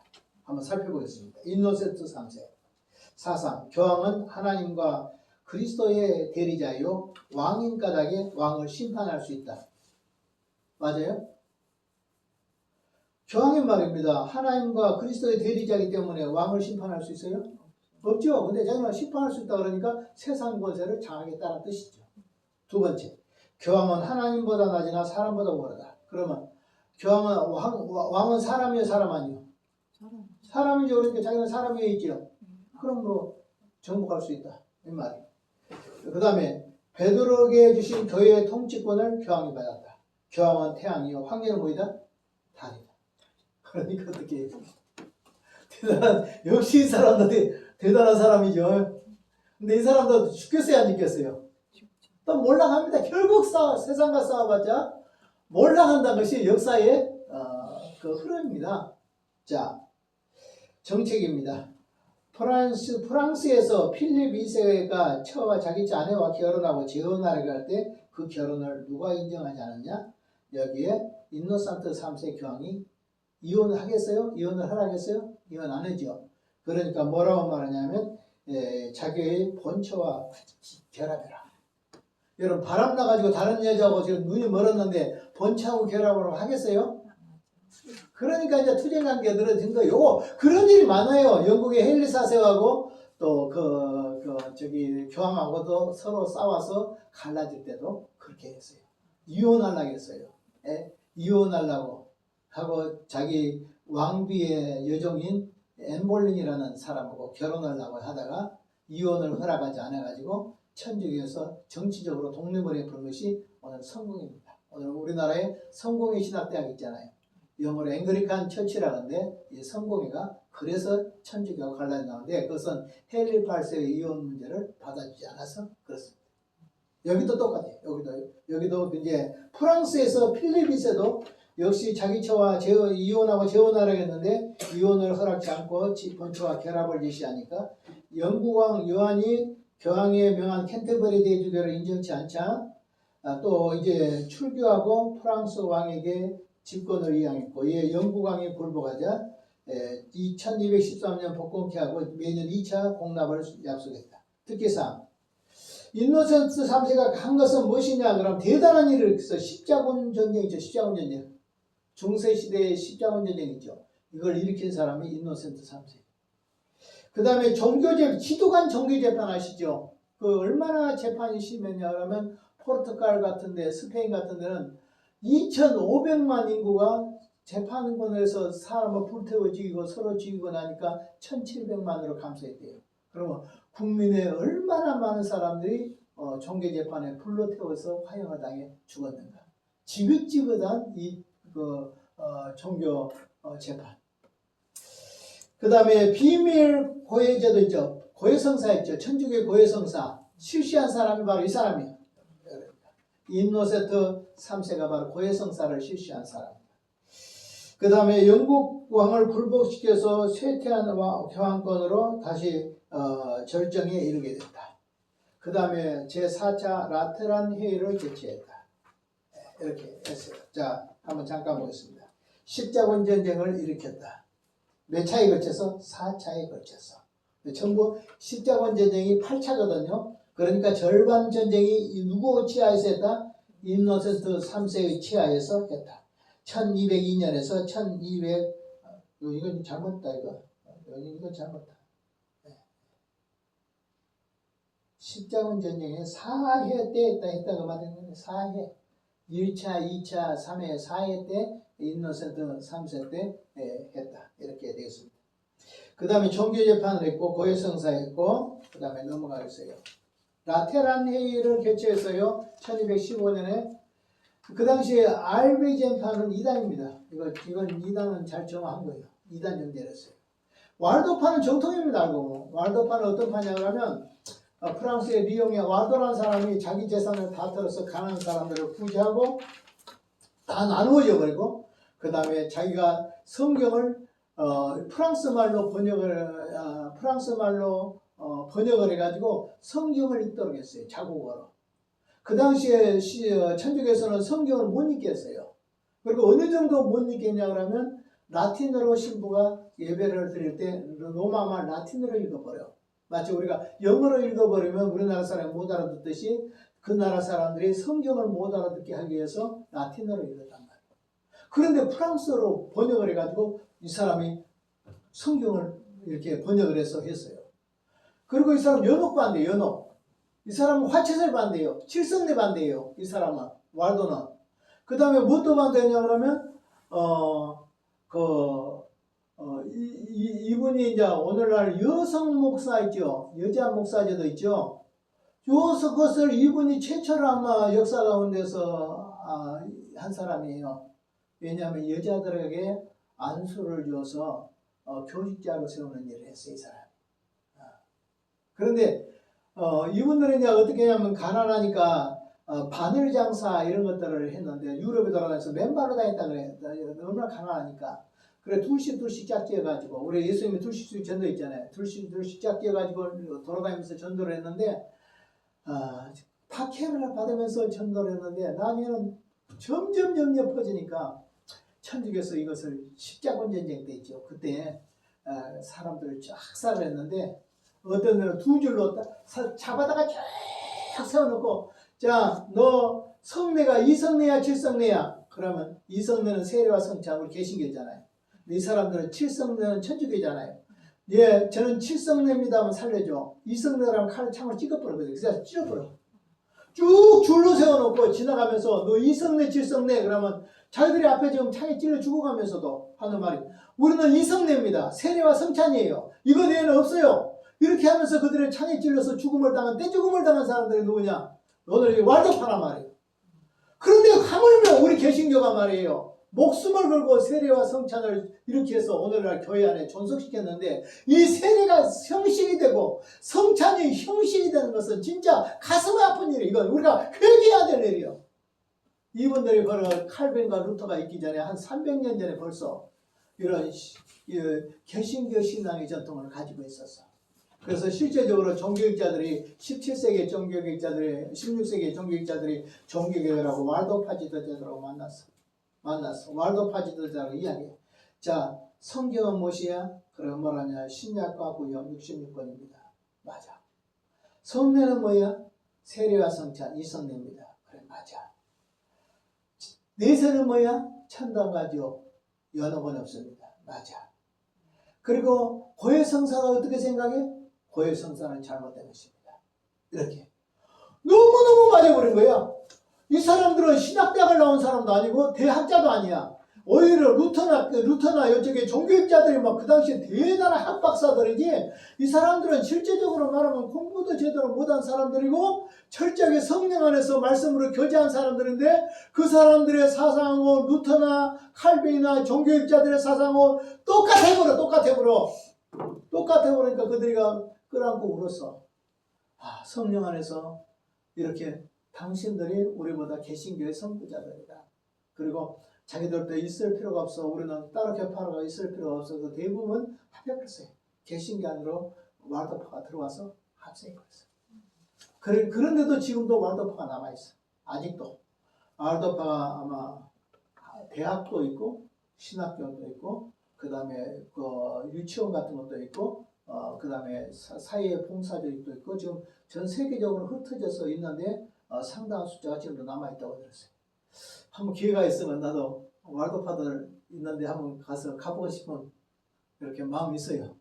한번 살펴보겠습니다. 인노센트 3세. 사상, 교황은 하나님과 그리스도의 대리자요 왕인 까닭에 왕을 심판할 수 있다. 맞아요? 교황의 말입니다. 하나님과 그리스도의 대리자이기 때문에 왕을 심판할 수 있어요? 없죠. 근데 자기가 심판할 수 있다 그러니까 세상 권세를 장하겠다는 뜻이죠. 두 번째, 교황은 하나님보다 낮으나 사람보다 오르다. 그러면 교황은 왕은 사람이에요, 사람 아니에요? 사람이죠. 그러니까 자기는 사람 위에 있죠. 그럼 뭐 정복할 수 있다. 이 말이에요. 그 다음에 베드로에게 주신 교회의 통치권을 교황이 받았다. 교황은 태양이요, 황제는 뭐이다? 달이다. 그러니까 어떻게 해요? 역시 이 사람도 대단한 사람이죠. 근데 이 사람도 죽겠어요, 안 죽겠어요? 또 몰락합니다. 결국 세상과 싸워봤자 몰락한다는 것이 역사의 그 흐름입니다. 자, 정책입니다. 프랑스에서 필립 2세가 처와 자기 아내와 결혼하고 재혼하려고 할 때 그 결혼을 누가 인정하지 않았냐? 여기에 인노산트 3세 교황이 이혼을 하겠어요? 이혼을 하라겠어요? 이혼 안 하죠. 그러니까 뭐라고 말하냐면 자기의 본처와 결합해라. 여러분 바람 나가지고 다른 여자하고 지금 눈이 멀었는데 본처하고 결합을 하겠어요? 그러니까 이제 투쟁관계가 늘어진 거예요. 그런 일이 많아요. 영국의 헨리 4세하고 또 교황하고도 서로 싸워서 갈라질 때도 그렇게 했어요. 이혼하려고 했어요. 이혼하려고 하고 자기 왕비의 여종인 엠볼린이라는 사람하고 결혼하려고 하다가 이혼을 허락하지 않아가지고 천주교에서 정치적으로 독립을 해버린 것이 오늘 성공입니다. 오늘 우리나라에 성공의 신학대학 있잖아요. 영어로 앵그리칸 처치라는데 이 성공회가 그래서 천주교가 갈라져 나오는데 그것은 헨리 8세의 이혼 문제를 받아주지 않아서 그렇습니다. 여기도 똑같아요. 여기도 이제 프랑스에서 필립 2세도 역시 자기 처와 이혼하고 재혼하려고 했는데 이혼을 허락지 않고 본처와 결합을 제시하니까 영국왕 요한이 교황에 명한 캔터버리 대주교를 인정치 않자 또 이제 출교하고 프랑스 왕에게 집권을 이양했고 이에 영국왕이 굴복하자 1213년 복권케 하고 매년 2차 공납을 약속했다. 특기사항 인노센트 3세가 한 것은 무엇이냐 그럼 대단한 일을 해서 십자군 전쟁이죠. 십자군 전쟁. 중세시대의 십자군 전쟁이죠. 이걸 일으킨 사람이 인노센트 3세. 그 다음에 지도관 종교재판 아시죠? 그 얼마나 재판이 심했냐 그러면 포르투갈 같은데 스페인 같은 데는 2,500만 인구가 재판권에서 사람을 불태워 죽이고 서로 죽이고 나니까 1,700만으로 감소했대요. 그러면 국민의 얼마나 많은 사람들이 종교재판에 불로 태워서 화형을 당해 죽었는가. 지긋지긋한 종교 재판. 그 다음에 비밀 고해제도 있죠. 고해성사 있죠. 천주교의 고해성사. 실시한 사람이 바로 이 사람이에요. 인노세트 3세가 바로 고해성사를 실시한 사람입니다. 그 다음에 영국 왕을 굴복시켜서 쇠퇴한 교황권으로 다시 절정에 이르게 됐다. 그 다음에 제4차 라테란 회의를 개최했다. 이렇게 했어요. 자, 한번 잠깐 보겠습니다. 십자군 전쟁을 일으켰다. 몇 차에 걸쳐서? 4차에 걸쳐서. 전부 십자군 전쟁이 8차거든요. 그러니까 절반 전쟁이 누구 치하에서 했다? 인노센트 3세의 치하에서 했다. 1202년에서 1200 이건 잘못다 이거. 이건 잘못다. 십자군 전쟁에 4회 때 했다고 말했는데 4회 1차, 2차, 3회, 4회 때 인노센트 3세 때 했다. 이렇게 되겠습니다. 그 다음에 종교재판을 했고 고해성사 했고 그 다음에 넘어가겠어요. 라테란 회의를 개최했어요. 1215년에 그 당시에 알베젠파는 2단입니다. 이건 2단은 잘 정한 거예요. 2단 연결했어요. 왈도파는 정통입니다. 알고 왈도파는 어떤 파냐고 하면 프랑스의 리옹의 와도라는 사람이 자기 재산을 다 털어서 가난한 사람들을 구제하고 다 나누어져 버리고 그 다음에 자기가 성경을 프랑스 말로 번역을 해가지고 성경을 읽도록 했어요. 자국어로. 그 당시에 천주교에서는 성경을 못 읽겠어요. 그리고 어느 정도 못 읽겠냐 그러면 라틴어로 신부가 예배를 드릴 때 로마말 라틴어로 읽어버려. 마치 우리가 영어로 읽어버리면 우리나라 사람이 못 알아듣듯이 그 나라 사람들이 성경을 못 알아듣게 하기 위해서 라틴어로 읽었단 말이에요. 그런데 프랑스어로 번역을 해가지고 이 사람이 성경을 이렇게 번역을 해서 했어요. 그리고 이 사람 연옥 반대예요. 연옥. 이 사람은 화채설 반대예요. 칠성례 반대예요. 이 사람은 왈도는. 그 다음에 무엇도 반대했냐 그러면 이분이 이제 오늘날 여성 목사 있죠. 여자 목사제도 있죠. 그것을 이분이 최초로 아마 역사 가운데서 한 사람이에요. 왜냐하면 여자들에게 안수를 줘서 교직자로 세우는 일을 했어요. 이 사람. 그런데 이분들은 이제 어떻게 하냐면 가난하니까 바늘 장사 이런 것들을 했는데 유럽에 돌아다니면서 맨발로 다녔다 그래. 얼마나 가난하니까. 그래 둘씩 짝지어가지고 우리 예수님이 둘씩 전도 있잖아요. 둘씩 짝지어가지고 돌아다니면서 전도를 했는데 박해를 받으면서 전도를 했는데 나중에는 점점 퍼지니까 천주교에서 이것을 십자군 전쟁 때 있죠. 그때 사람들을 쫙 학살을 했는데 어떤 데는 두 줄로 잡아다가 쫙 세워놓고 자, 너 성례가 2성례야 7성례야? 그러면 2성례는 세례와 성찬 우리 개신교잖아요. 이 사람들은 7성례는 천주교잖아요. 예, 저는 7성례입니다 하면 살려줘. 2성례라면 칼을 창으로 찍어버리거든요. 그래서 찢어버려. 쭉 줄로 세워놓고 지나가면서 너 2성례 7성례 그러면 자기들이 앞에 지금 창에 찔러 죽어가면서도 하는 말이 우리는 2성례입니다. 세례와 성찬이에요. 이거 외에는 없어요. 이렇게 하면서 그들의 창에 찔러서 죽음을 당한 떼죽음을 당한 사람들이 누구냐? 오늘 왈도파란 말이에요. 그런데 하물며 우리 개신교가 말이에요. 목숨을 걸고 세례와 성찬을 이렇게 해서 오늘날 교회 안에 존속시켰는데 이 세례가 형식이 되고 성찬이 형식이 되는 것은 진짜 가슴 아픈 일이에요. 이건 우리가 회개해야 될 일이에요. 이분들이 바로 칼빈과 루터가 있기 전에 한 300년 전에 벌써 이런 개신교 신앙의 전통을 가지고 있었어. 그래서 실제적으로 종교학자들이 17세기 종교학자들이 16세기 종교학자들이 종교개혁이라고 왈도파 지도자들하고 만났어. 왈도파 지도자라고 이야기해. 자, 성경은 무엇이야? 그럼 뭐라냐? 신약과 구약 66권입니다. 맞아. 성례는 뭐야? 세례와 성찬 이성례입니다. 그래 맞아. 내세는 뭐야? 천당과 지옥 연옥은 없습니다. 맞아. 그리고 고해성사가 어떻게 생각해? 고해성사는 잘못된 것입니다. 이렇게 너무너무 맞아버린 거야. 이 사람들은 신학대학을 나온 사람도 아니고 대학자도 아니야. 오히려 루터나 이쪽에 종교학자들이 막 그 당시에 대단한 학박사들이지 이 사람들은 실제적으로 말하면 공부도 제대로 못한 사람들이고 철저하게 성령 안에서 말씀으로 교제한 사람들인데 그 사람들의 사상하고 루터나 칼빈이나 종교학자들의 사상하고 똑같아버려. 똑같아버리니까 그들이가 끌안고 울었어. 성령 안에서 이렇게 당신들이 우리보다 개신교의 선구자들이다. 그리고 자기들도 있을 필요가 없어. 우리는 따로 교파가 있을 필요가 없어서 대부분 합해버렸어요. 개신교 안으로 왈도파가 들어와서 합세해버렸어요. 그런데도 지금도 왈도파가 남아있어. 아직도. 왈도파가 아마 대학도 있고 신학교도 있고 그 다음에 그 유치원 같은 것도 있고 그 다음에 사회 봉사조직도 있고 지금 전 세계적으로 흩어져서 있는데 상당한 숫자가 지금도 남아있다고 들었어요. 한번 기회가 있으면 나도 왈도파들 있는데 한번 가보고 싶은 이렇게 마음이 있어요.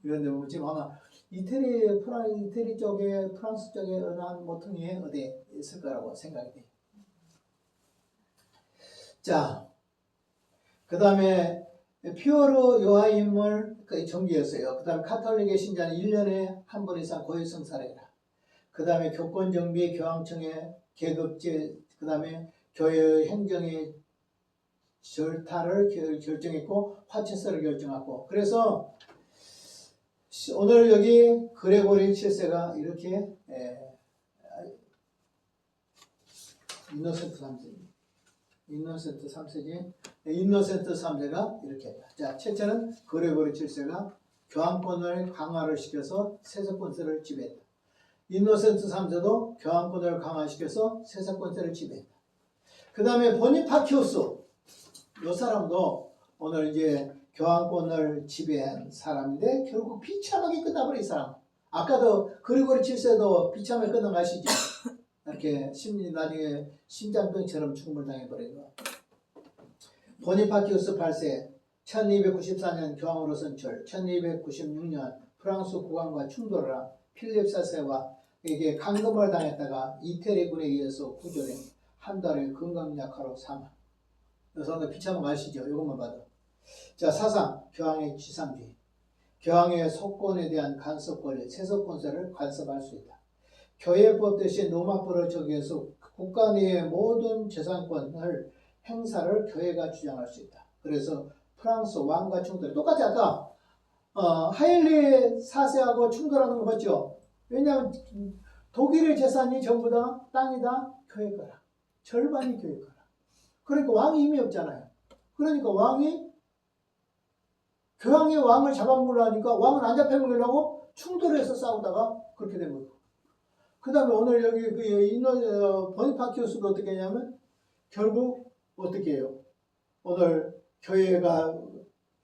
그런데 뭐 지금 아마 이태리 쪽에 프랑스 쪽에 어느 한 모퉁이에 어디에 있을 거라고 생각이 돼요. 자, 그 다음에 피오르 요하임을 정기했어요. 그 다음에 카톨릭의 신자는 1년에 한 번 이상 고해성사를 해라. 그 다음에 교권정비, 교황청의 계급제, 그 다음에 교회 행정의 절타를 결정했고 화채서를 결정하고 그래서 오늘 여기 그레고리 7세가 이렇게 인노센트 3세가 이렇게 했다. 자, 첫째는 그레고리 7세가 교황권을 강화를 시켜서 세속권세를 지배했다. 인노센트 3세도 교황권을 강화시켜서 세속권세를 지배했다. 그 다음에 보니파키우스 이 사람도 오늘 이제 교황권을 지배한 사람인데 결국 비참하게 끝나버린 사람. 아까도 그리고리 7세도 비참하게 끝난 거 아시죠? 이렇게 나중에 심장병처럼 죽음을 당해버린 거. 보니파키우스 8세 1294년 교황으로 선출 1296년 프랑스 국왕과 충돌을 한 필립 4세와 이게 감금을 당했다가 이태리군에 의해서 구조된 한 달의 건강약화로 사망. 그래서 비참한 거 아시죠? 이것만 봐도. 자, 사상, 교황의 지상주의. 교황의 속권에 대한 간섭 권리, 세속권세를 간섭할 수 있다. 교회법 대신 로마법을 적용해서 국가 내의 모든 재산권을 행사를 교회가 주장할 수 있다. 그래서 프랑스 왕과 충돌이 똑같이 아까 하일리 4세하고 충돌하는 거 봤죠? 왜냐하면 독일의 재산이 전부 다 땅이다 교회 거라. 절반이 교회 거라. 그러니까 왕이 힘이 없잖아요. 그러니까 교황의 왕을 잡아먹으려니까 왕은 안 잡혀먹으려고 충돌해서 싸우다가 그렇게 된 거고. 그 다음에 오늘 여기 보니파키우스도 어떻게 했냐면 결국 어떻게 해요? 오늘 교회가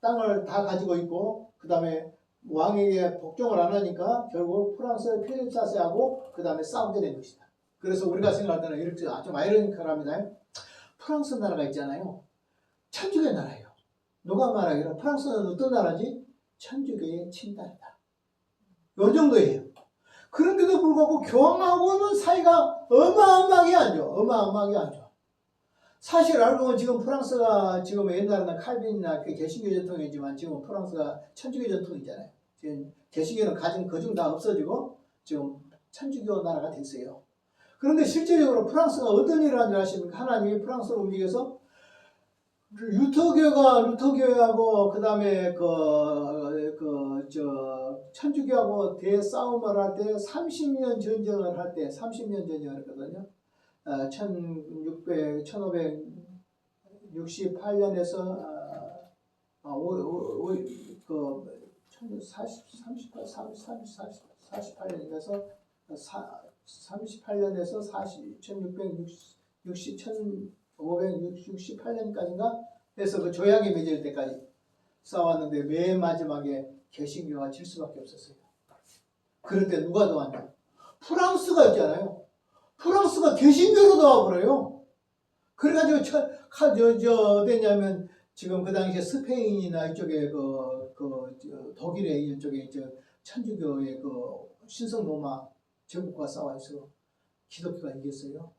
땅을 다 가지고 있고 그 다음에 왕에게 복종을 안 하니까 결국 프랑스의 필립 4세하고 그 다음에 싸우게 된 것이다. 그래서 우리가 생각할 때는 이렇게 좀 아이러니컬합니다. 프랑스 나라가 있잖아요. 천주교 나라예요. 누가 말하기로 프랑스는 어떤 나라지? 천주교의 친달이다. 요 정도예요. 그런데도 불구하고 교황하고는 사이가 어마어마하게 안 좋아. 어마어마하게 안 좋아. 사실 알고 보면 지금 프랑스가 지금 옛날에는 칼빈이나 개신교 전통이지만 지금 프랑스가 천주교 전통이잖아요. 지금 개신교는 가진 거중 다 없어지고 지금 천주교 나라가 됐어요. 그런데 실제적으로 프랑스가 어떤 일을 하는지 아십니까? 하나님이 프랑스를 움직여서 루터교회하고 그 다음에 천주교하고 대싸움을 할 때 30년 전쟁을 할 때 30년 전쟁을 했거든요. 1568년에서 18년에서 1568년까지인가 해서 그 조약이 맺을 때까지 싸웠는데 맨 마지막에 개신교가 질 수밖에 없었어요. 그럴 때 누가 도왔냐? 프랑스가 있잖아요. 프랑스가 개신교로 도와버려요. 그래가지고 어땠냐면 지금 그 당시에 스페인이나 이쪽에 독일의 이쪽에 천주교의 신성 로마 제국과 싸워서 기독교가 이겼어요.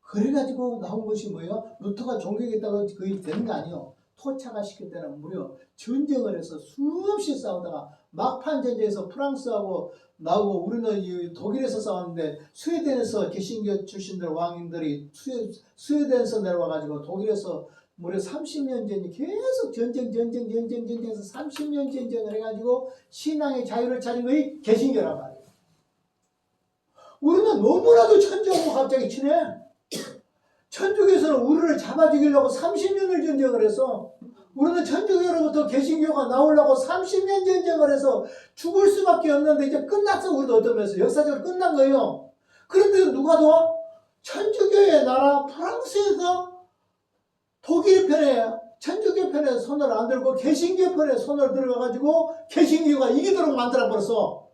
그래가지고 나온 것이 뭐예요? 루터가 종교겠다고 거의 되는 거 아니에요. 토착화 시킬 때는 무려 전쟁을 해서 수없이 싸우다가 막판 전쟁에서 프랑스하고 나오고 우리는 독일에서 싸웠는데 스웨덴에서 개신교 출신들 왕인들이 스웨덴에서 내려와가지고 독일에서 무려 30년 전이 계속 전쟁해서 30년 전쟁을 해가지고 신앙의 자유를 차린 것이 개신교란 말이에요. 30년 전쟁을 해가지고 신앙의 자유를 차린 것이 개신교란 말이에요. 30년 전쟁을 해가지고 신앙의 자유를 차린 것이 개신교란 말이에요. 30년 전쟁을 해가지고 신앙의 자유를 차린 것이 개신교란 말이에요. 우리는 너무나도 천주하고 갑자기 친해. 천주교에서는 우리를 잡아 죽이려고 30년을 전쟁을 했어. 우리는 천주교로부터 개신교가 나오려고 30년 전쟁을 해서 죽을 수밖에 없는데 이제 끝났어. 우리도 어떤 면에서 역사적으로 끝난 거예요. 그런데 누가 도와? 천주교의 나라 프랑스에서 독일 편에 천주교 편에 손을 안 들고 개신교 편에 손을 들어가지고 개신교가 이기도록 만들어 버렸어.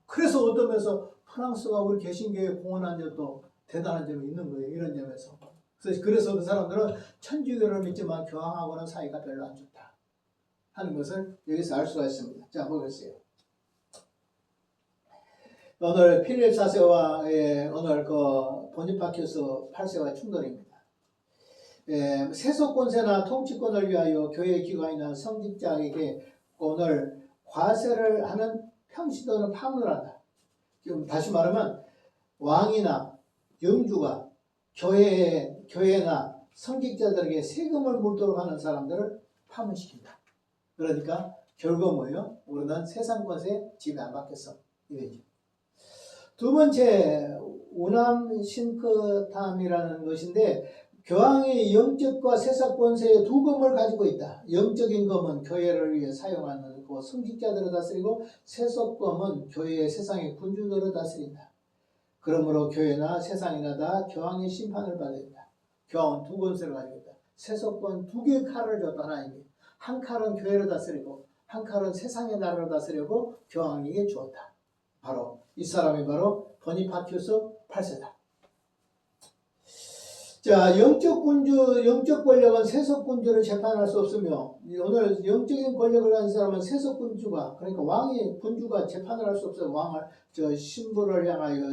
그래서 어떤 면에서 프랑스가 우리 개신교에 공헌한 점도 대단한 점이 있는 거예요. 이런 점에서. 그래서 그 사람들은 천주교를 믿지만 교황하고는 사이가 별로 안 좋다 하는 것을 여기서 알 수가 있습니다. 자, 보겠어요. 오늘 필립 4세와 오늘 그 보니파큐스 8세와 충돌입니다. 세속권세나 통치권을 위하여 교회 기관이나 성직자에게 오늘 과세를 하는 평시도는 파문을 한다. 지금 다시 말하면 왕이나 영주가 교회나 성직자들에게 세금을 물도록 하는 사람들을 파문시킨다. 그러니까 결국 뭐예요? 우리는 세상권세 지배 안 받겠어. 이거죠. 두 번째 우남 싱크탐이라는 것인데 교황이 영적과 세상권세의 두 검을 가지고 있다. 영적인 검은 교회를 위해 사용하는 그 성직자들을 다스리고 세속검은 교회의 세상의 군주들을 다스린다. 그러므로 교회나 세상이나 다 교황의 심판을 받아야 된다. 교황은 두 권세를 가지고 있다. 세속권 두 개의 칼을 줬다 하나님이. 한 칼은 교회를 다스리고 한 칼은 세상의 나라를 다스리고 교황에게 주었다. 바로 이 사람이 바로 보니파큐스 8세다. 자, 영적 권력은 세속 군주를 재판할 수 없으며 오늘 영적인 권력을 가진 사람은 세속 군주가 그러니까 왕이 군주가 재판을 할 수 없어요. 왕을 신부를 향하여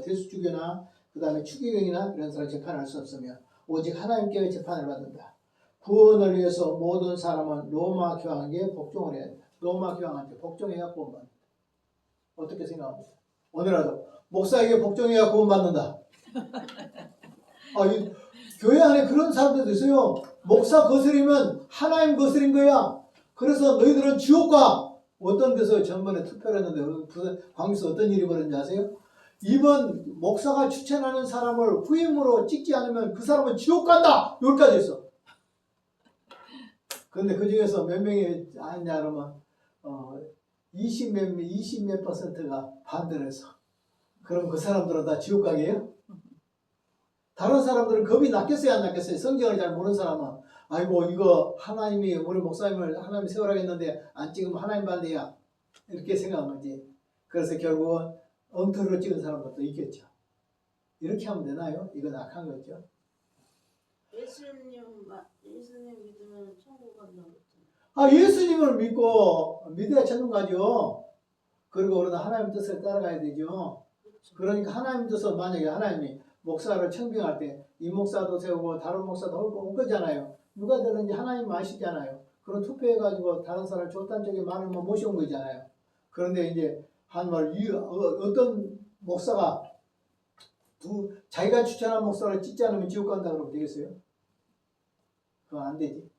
대수주교나 그 다음에 추기경이나 이런 사람 재판할 수 없으며 오직 하나님께 재판을 받는다. 구원을 위해서 모든 사람은 로마 교황에게 복종을 해야 된다. 로마 교황한테 복종해야 구원받는다. 어떻게 생각합니까? 오늘라도 목사에게 복종해야 구원받는다. 교회 안에 그런 사람들도 있어요. 목사 거스리면 하나님 거스린 거야. 그래서 너희들은 지옥 가. 어떤 데서 전번에 투표를 했는데 광주에서 어떤 일이 벌어졌는지 아세요? 이번 목사가 추천하는 사람을 후임으로 찍지 않으면 그 사람은 지옥 간다. 여기까지 했어. 근데 그 중에서 몇 명이 아니냐 그러면 20몇 %가 반대를 했어. 그럼 그 사람들은 다 지옥 가게요? 다른 사람들은 겁이 났겠어요, 안 났겠어요? 성경을 잘 모르는 사람은 아이고 이거 하나님이 우리 목사님을 하나님이 세우라겠는데 안 찍으면 하나님 반대야 이렇게 생각한 거지. 그래서 결국은 엉터리로 찍은 사람들도 있겠죠. 이렇게 하면 되나요? 이건 악한 거죠. 예수님 믿으면 천국 간다고 했잖아요. 예수님을 믿고 믿어야 천국 가죠. 그리고 우리는 하나님 뜻을 따라가야 되죠. 그러니까 하나님 뜻은 만약에 하나님이 목사를 청빙할 때 이 목사도 세우고 다른 목사도 올 거잖아요. 누가 되는지 하나님 아시잖아요. 그런 투표해가지고 다른 사람 좋다는 쪽에 많으면 모셔온 거잖아요. 그런데 이제 한말 어떤 목사가 자기가 추천한 목사를 찍지 않으면 지옥 간다 그러면 되겠어요? 그건 안 되지.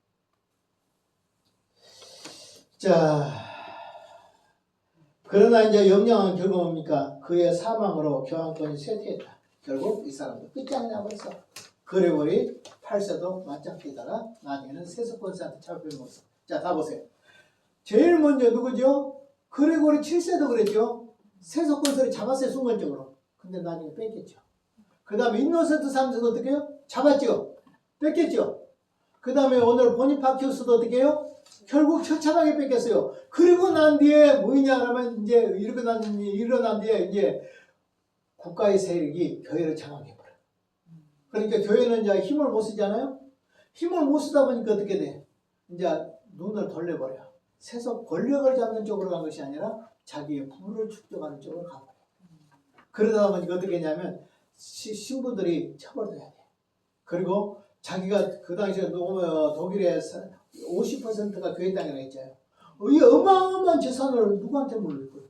자, 그러나 이제 영향은 결국 뭡니까? 그의 사망으로 교황권이 쇠퇴했다. 결국 이 사람도 끝장나고 있어. 그레고리 8세도 맞짱 뛰다가 나중에는 세속권세한테 잡혀먹었어. 자, 다 보세요. 제일 먼저 누구죠? 그레고리 7세도 그랬죠. 세속권세를 잡았어요, 순간적으로. 근데 나중에 뺏겼죠. 그 다음에 인노센트 3세도 어떻게 해요? 잡았죠. 뺏겼죠. 그 다음에 오늘 보니파큐스도 어떻게 해요? 결국 처참하게 뺏겼어요. 그리고 난 뒤에 뭐냐 하면 이제 일어난 뒤에 이제 국가의 세력이 교회를 장악해버려. 그러니까 교회는 이제 힘을 못 쓰잖아요. 힘을 못 쓰다 보니까 어떻게 돼? 이제 눈을 돌려버려. 세속 권력을 잡는 쪽으로 간 것이 아니라 자기의 부를 축적하는 쪽으로 가버려. 그러다 보니까 어떻게 했냐면 신부들이 처벌돼야 돼. 그리고 자기가 그 당시에 독일의 50%가 교회 땅이라고 했잖아요. 이 어마어마한 재산을 누구한테 물릴 거예요?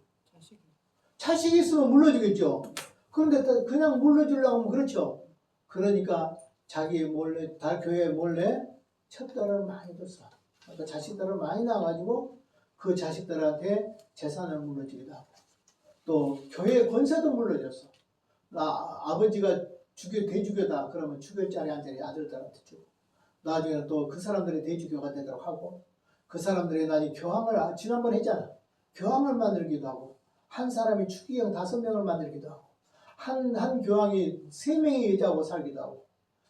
자식이 있으면 물려주겠죠. 그런데 그냥 물려주려고 하면 그렇죠. 그러니까 자기 몰래, 교회 몰래 첩들을 많이 뒀어. 그러니까 자식들을 많이 낳아가지고 그 자식들한테 재산을 물려주기도 하고 또 교회 권세도 물려줬어. 아버지가 대주교다 그러면 주교자리 한 자리 아들들한테 주고 나중에 또 그 사람들이 대주교가 되도록 하고 그 사람들이 나중에 교황을 지난번 했잖아. 교황을 만들기도 하고 한 사람이 추기경 5명을 만들기도 하고 한 교황이 3명의 여자하고 살기도 하고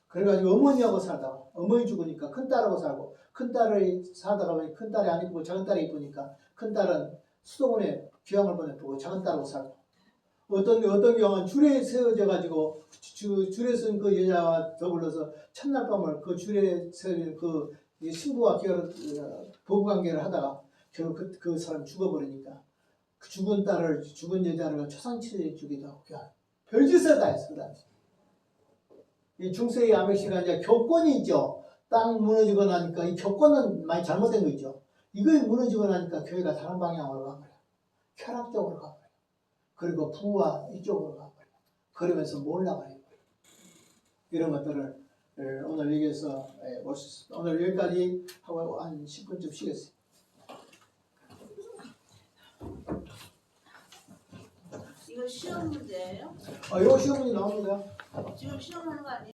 그래가지고 어머니하고 살다가 어머니 죽으니까 큰딸하고 살고 큰딸을 살다가 보니 큰딸이 안 이쁘고 작은딸이 이쁘니까 큰딸은 수도원에 교황을 보내고 작은딸하고 살고 어떤 교황은 줄에 세워져 가지고 줄에 쓴 그 여자와 더불어서 첫날 밤을 그 줄에 세워진 그 신부와 부부관계를 하다가 결국 그 사람 죽어버리니까 그 죽은 여자를 초상치에 주기도 하고 별짓을 다 했어 그 당시. 이 중세의 아메리카가 이제 교권이 있죠. 땅 무너지고 나니까 이 교권은 많이 잘못된 거 있죠. 이거 무너지고 나니까 교회가 다른 방향으로 가버려. 쾌락적으로 가버려. 그리고 부와 이쪽으로 가버려. 그러면서 몰라버려. 이런 것들을 오늘 여기에서 볼 수 있습니다. 오늘 여기까지 하고 한 10분쯤 쉬겠습니다. 이거 시험 문제예요? 이거 시험 문제 나옵니다. 지금 시험하는 거 아니에요?